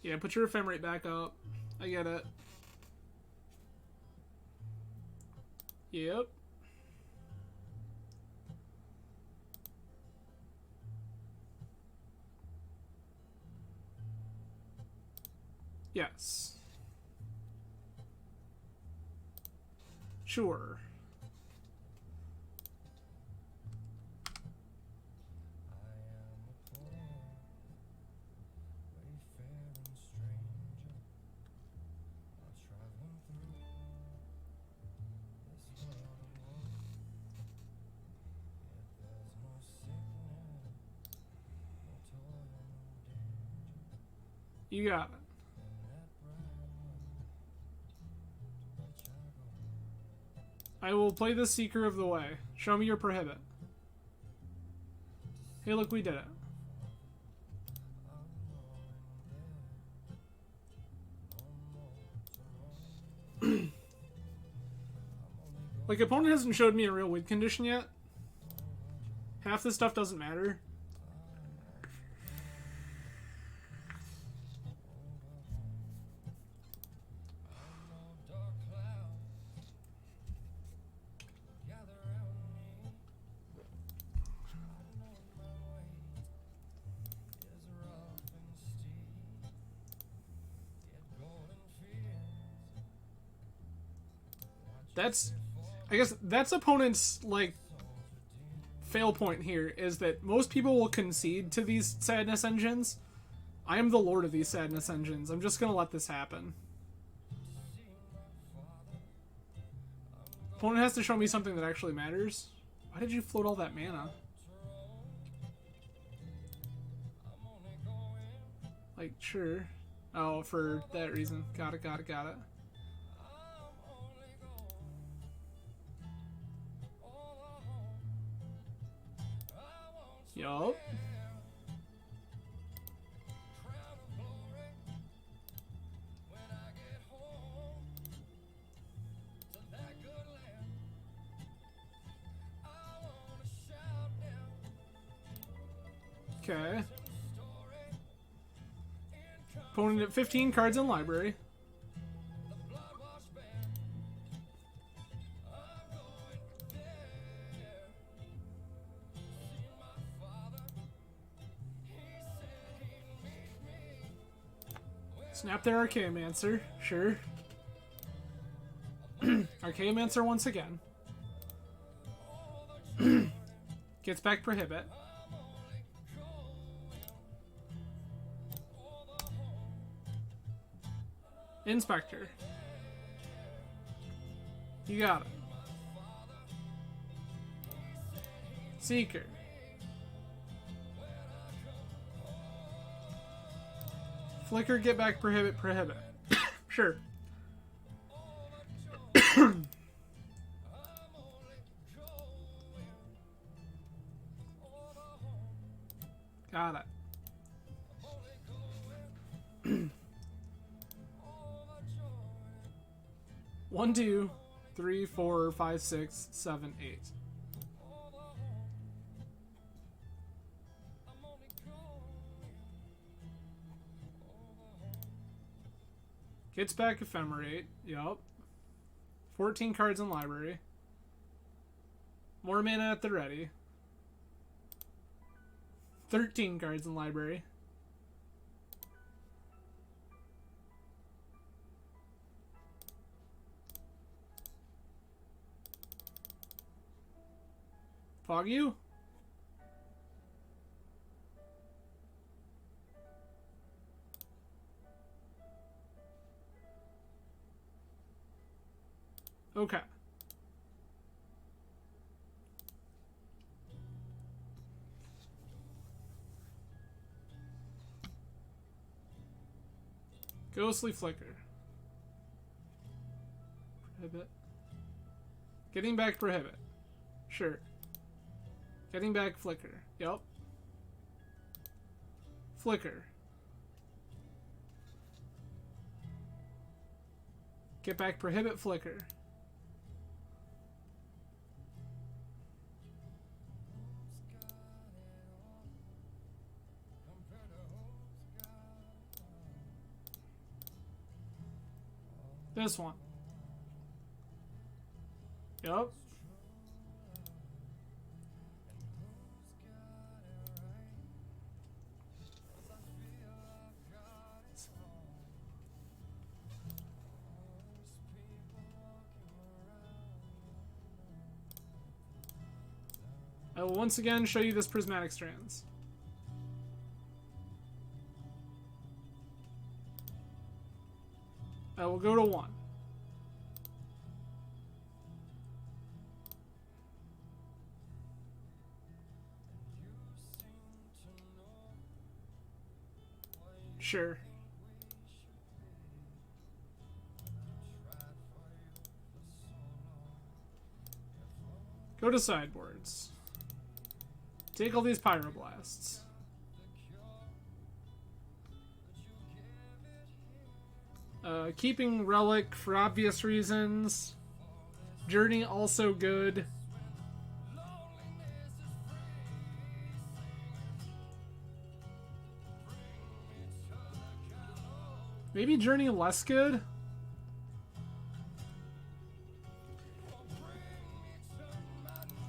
Yeah, put your ephemerate back up. I get it. Yep. Yes. Sure. You got it. I will play the Seeker of the Way. Show me your prohibit. Hey, look, we did it. Like, opponent hasn't showed me a real win condition yet. Half this stuff doesn't matter. I guess that's opponent's, like, fail point here, is that most people will concede to these sadness engines. I am the lord of these sadness engines. I'm just gonna let this happen. Opponent has to show me something that actually matters. Why did you float all that mana? Like, sure. Oh, for that reason. Got it. Yup. Okay. Opponent at 15 cards in library. Snap their Archaeomancer, sure. Archaeomancer once again. Gets back Prohibit. Inspector. You got it. Seeker. Flicker, get back, prohibit. Sure. Got it. 1, 2, 3, 4, 5, 6, 7, 8. Gets back Ephemerate. Yup. 14 cards in library. More mana at the ready. 13 cards in library. Fog you? Okay. Ghostly Flicker. Prohibit. Getting back Prohibit. Sure. Getting back Flicker. Yup. Flicker. Get back Prohibit Flicker. This one. Yup. I will once again show you this Prismatic Strands. I will go to 1. Sure. Go to sideboards. Take all these pyroblasts. Keeping Relic for obvious reasons. Journey also good. Maybe Journey less good?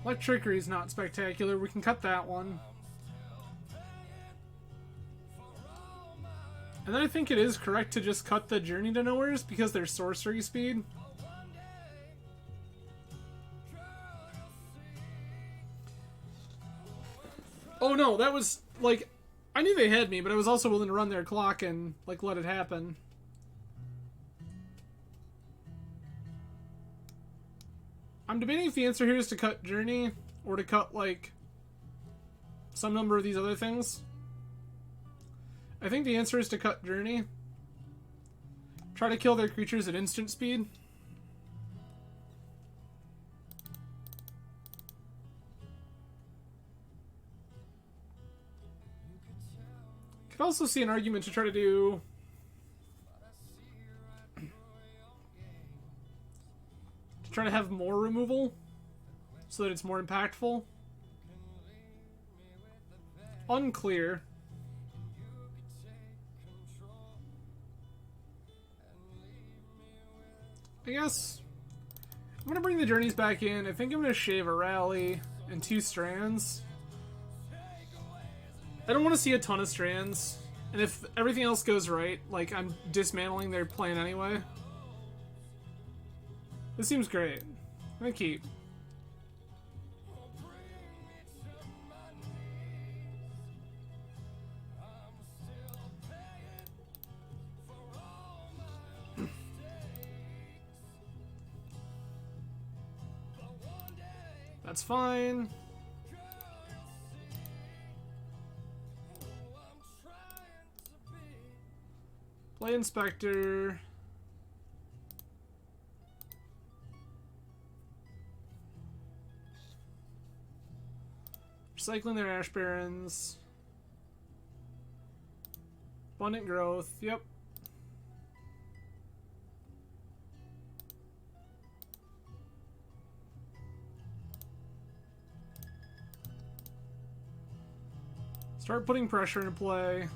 Electrickery is not spectacular. We can cut that one. And then I think it is correct to just cut the Journey to Nowheres because they're sorcery speed. Oh no, that was, like, I knew they had me, but I was also willing to run their clock and, like, let it happen. I'm debating if the answer here is to cut Journey or to cut, like, some number of these other things. I think the answer is to cut Journey. Try to kill their creatures at instant speed. Could also see an argument to try to do... to try to have more removal so that it's more impactful. Unclear. I guess I'm going to bring the Journeys back in. I think I'm going to shave a Rally and 2 Strands. I don't want to see a ton of Strands. And if everything else goes right, like, I'm dismantling their plan anyway. This seems great. I'm going to keep. That's fine. Play Inspector. Recycling their Ash Barrens. Abundant Growth. Yep. Start putting pressure into play.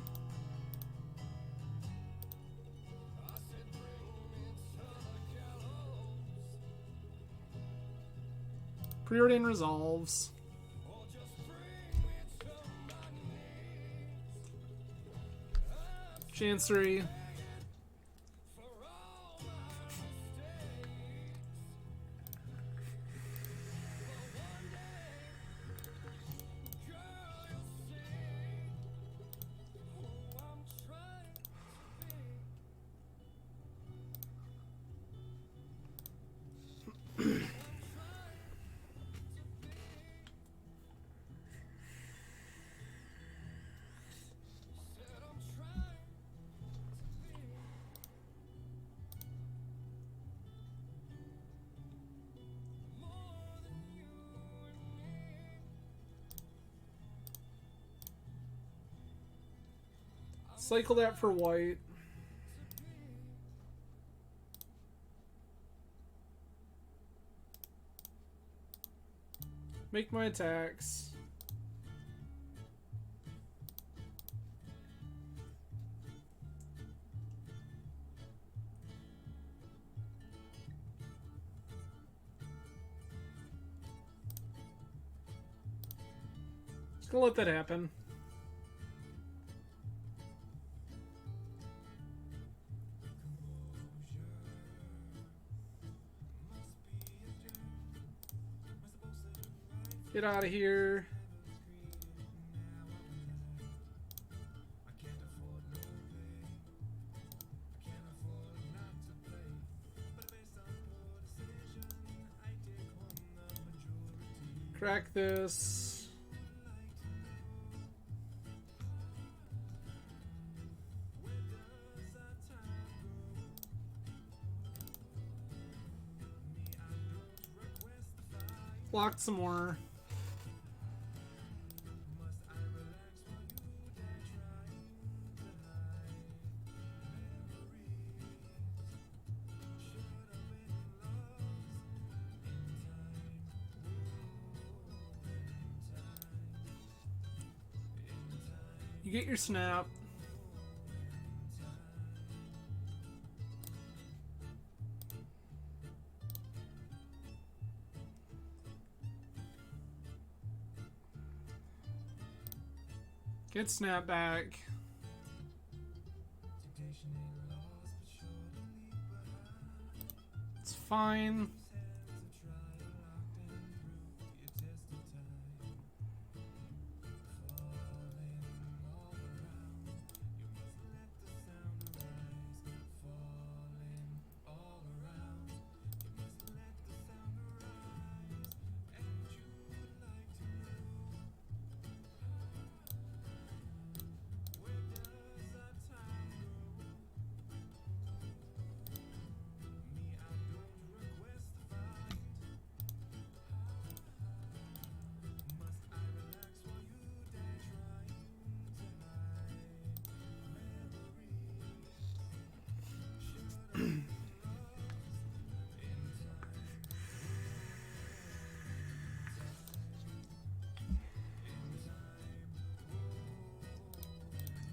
Preordain resolves. Chancery. Cycle that for white. Make my attacks. Just gonna let that happen. Get out of here. Crack this. blocked some more. You get your snap. Get snap back. It's fine.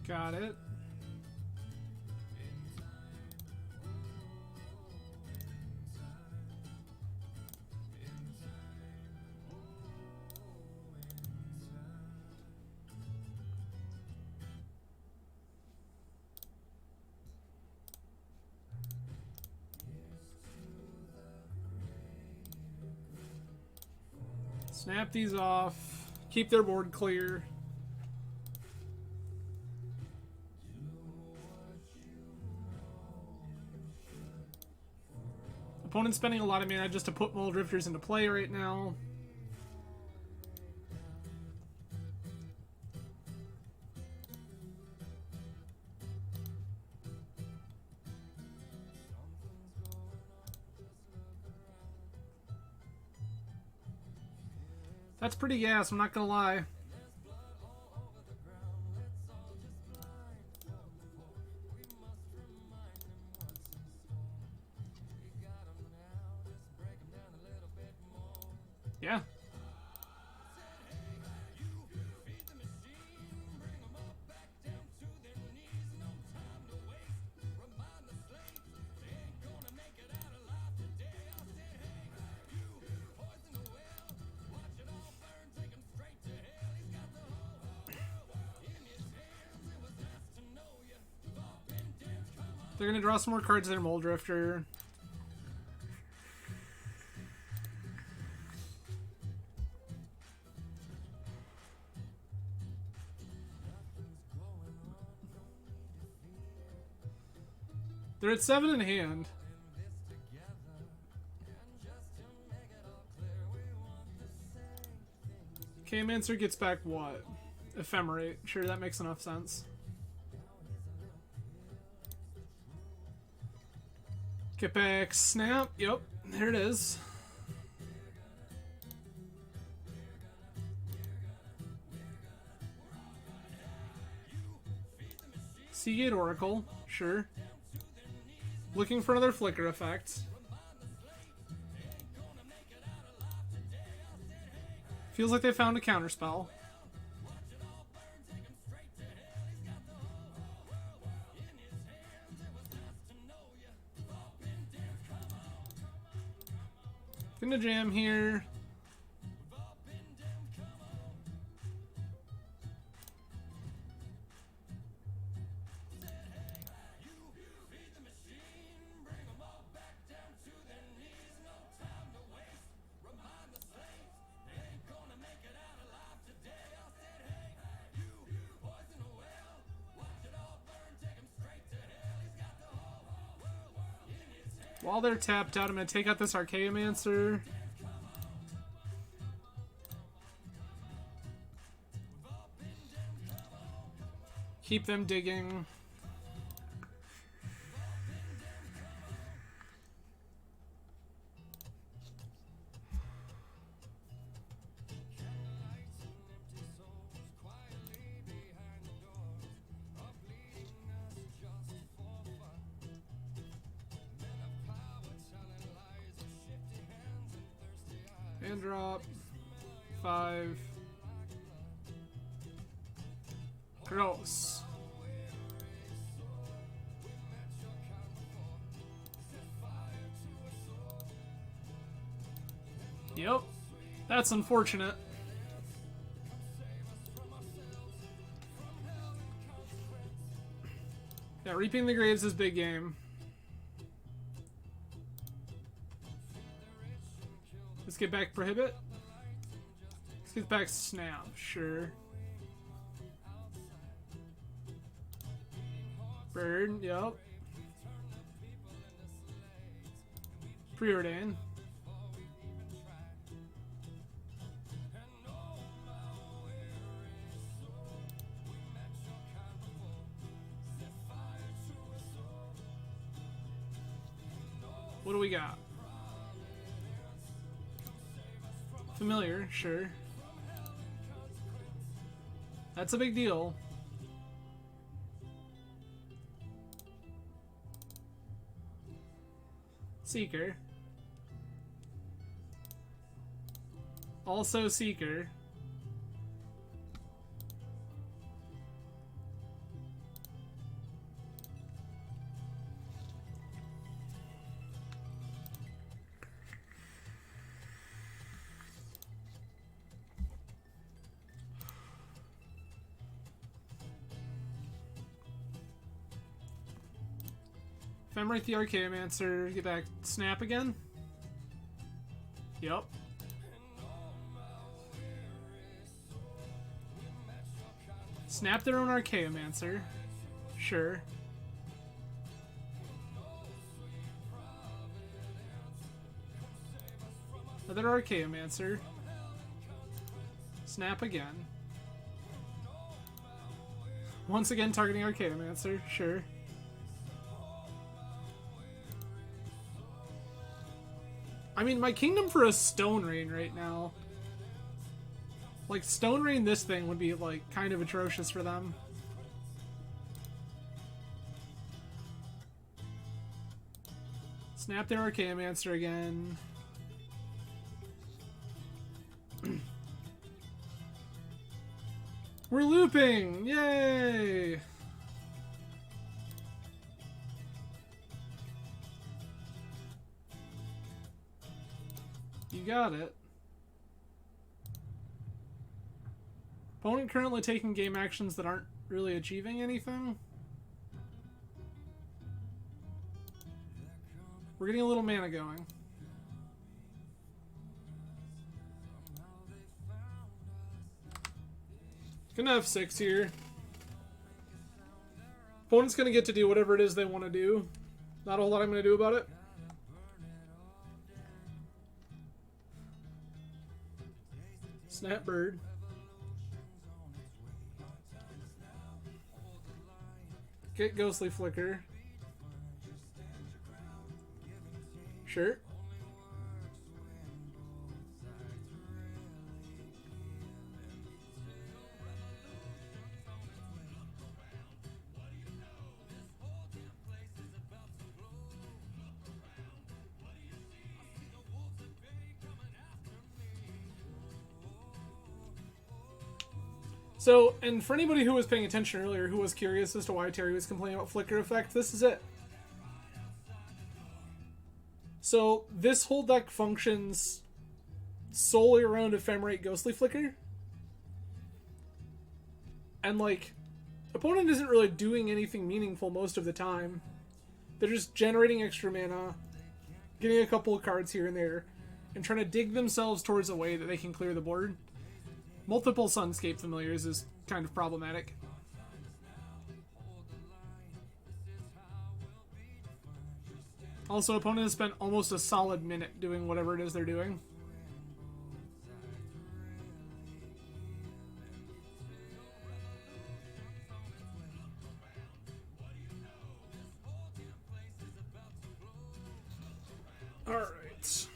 Got it. Snap these off. Keep their board clear. Opponent's spending a lot of mana just to put Mole Drifters into play right now. That's pretty gas, I'm not gonna lie. Yeah. They're gonna draw some more cards to their Mole Drifter. They're at 7 in hand. K-Mancer gets back what? Ephemerate. Sure, that makes enough sense. Get back snap. Yep, there it is. Seagate Oracle. Sure. Looking for another flicker effect. Feels like they found a counterspell. Gonna jam here. While they're tapped out, I'm going to take out this Archaeomancer. Keep them digging. And drop. 5. Gross. Yep. That's unfortunate. Yeah, Reaping the Graves is big game. Let's get back Prohibit. Let's get back Snap, sure. Bird, yep. Preordain. What do we got? Familiar, sure. That's a big deal. Seeker. Also Seeker. Ephemerate the Archaeomancer, get back Snap again? Yep. Snap their own Archaeomancer. Sure. Another Archaeomancer. Snap again. Once again targeting Archaeomancer, sure. I mean, my kingdom for a Stone Rain right now. Like, Stone Rain this thing would be, like, kind of atrocious for them. Snap their Archaeomancer again. We're looping! Yay! You got it. Opponent currently taking game actions that aren't really achieving anything. We're getting a little mana going. Gonna have 6 here. Opponent's gonna get to do whatever it is they want to do. Not a whole lot I'm gonna do about it. Snapbird. Get Ghostly Flicker. Sure. So, and for anybody who was paying attention earlier, who was curious as to why Terry was complaining about Flicker Effect, this is it. So, this whole deck functions solely around Ephemerate Ghostly Flicker. And, like, opponent isn't really doing anything meaningful most of the time. They're just generating extra mana, getting a couple of cards here and there, and trying to dig themselves towards a way that they can clear the board. Multiple Sunscape Familiars is kind of problematic. Also, opponent has spent almost a solid minute doing whatever it is they're doing. Alright.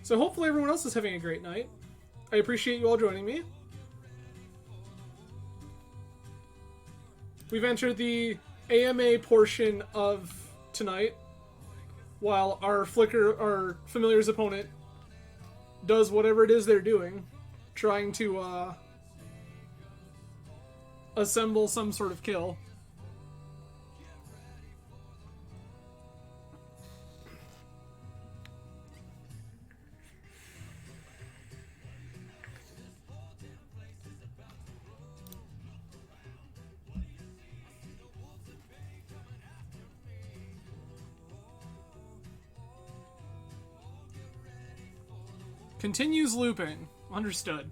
So hopefully everyone else is having a great night. I appreciate you all joining me. We've entered the AMA portion of tonight. while our familiar's opponent does whatever it is they're doing, trying to assemble some sort of kill. Continues looping. Understood.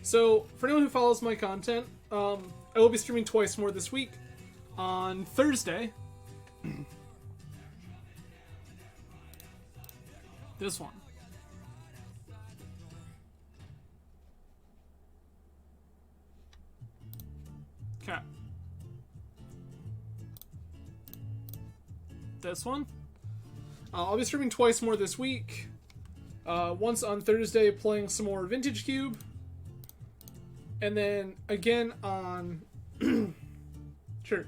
So, for anyone who follows my content, I will be streaming twice more this week. On Thursday, this one. Okay. This one. I'll be streaming twice more this week. Once on Thursday playing some more Vintage Cube. And then again on... sure.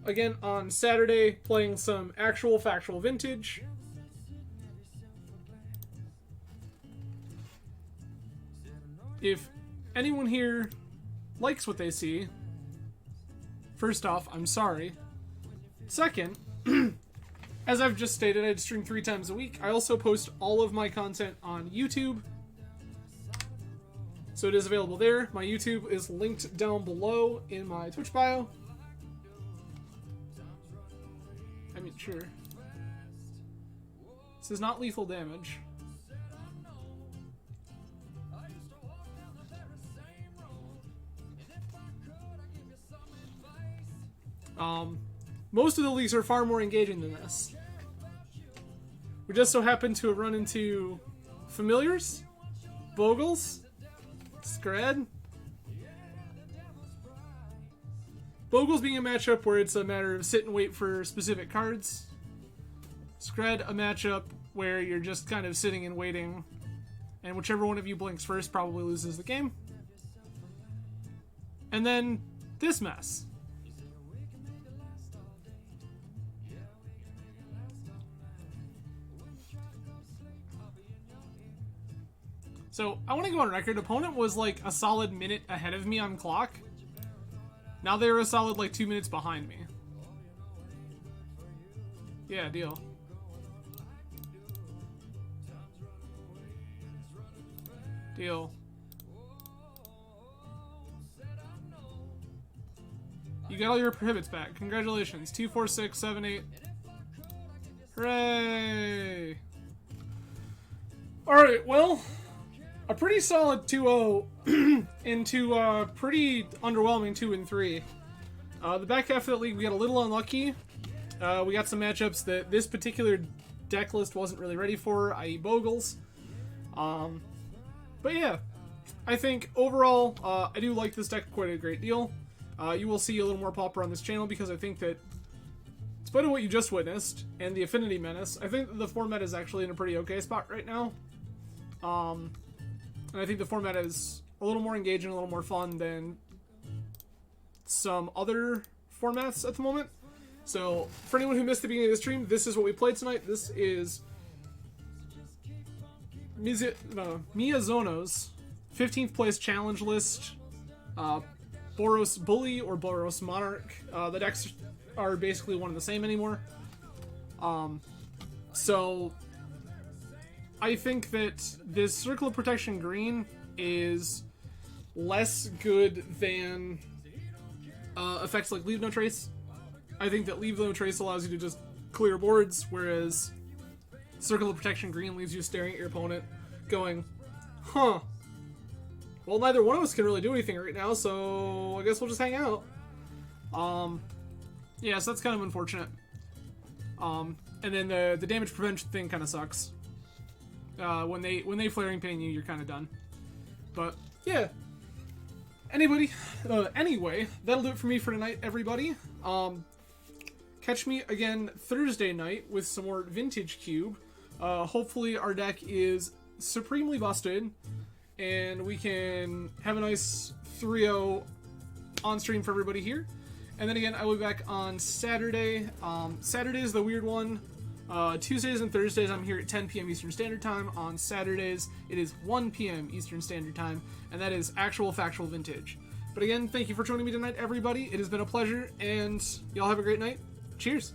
Again on Saturday playing some actual factual Vintage. If anyone here likes what they see, first off, I'm sorry. Second, as I've just stated, I stream 3 times a week. I also post all of my content on YouTube, so it is available there. My YouTube is linked down below in my Twitch bio. I mean, sure. This is not lethal damage. Most of the leagues are far more engaging than this. We just so happen to have run into familiars, Bogles, Scred. Bogles being a matchup where it's a matter of sit and wait for specific cards. Scred, a matchup where you're just kind of sitting and waiting, and whichever one of you blinks first probably loses the game. And then this mess. So, I want to go on record. Opponent was like a solid minute ahead of me on clock. Now they're a solid like 2 minutes behind me. Yeah, deal. Deal. You got all your prohibits back. Congratulations. 2, 4, 6, 7, 8. Hooray! Alright, well... a pretty solid 2-0 into a pretty underwhelming 2-3. The back half of that league, we got a little unlucky. We got some matchups that this particular deck list wasn't really ready for, i.e. Bogles. But yeah, I think overall, I do like this deck quite a great deal. You will see a little more Pauper on this channel because I think that, despite what you just witnessed, and the Affinity Menace, I think the format is actually in a pretty okay spot right now. And I think the format is a little more engaging, a little more fun than some other formats at the moment. So, for anyone who missed the beginning of the stream, this is what we played tonight. This is Miyazono's 15th place challenge list. Boros Bully or Boros Monarch. The decks are basically one and the same anymore. So... I think that this Circle of Protection green is less good than effects like Leave No Trace. I think that Leave No Trace allows you to just clear boards, whereas Circle of Protection green leaves you staring at your opponent, going, huh, well, neither one of us can really do anything right now, so I guess we'll just hang out. Yeah, so that's kind of unfortunate. And then the damage prevention thing kind of sucks. When they flaring ping you, you're kind of done. But yeah. Anyway, that'll do it for me for tonight, everybody. Catch me again Thursday night with some more Vintage Cube. Hopefully our deck is supremely busted, and we can have a nice 3-0 on stream for everybody here. And then again, I will be back on Saturday. Saturday is the weird one. Tuesdays and Thursdays, I'm here at 10 p.m. Eastern Standard Time. On Saturdays, it is 1 p.m. Eastern Standard Time, and that is actual factual vintage. But again, thank you for joining me tonight, everybody. It has been a pleasure, and y'all have a great night. Cheers!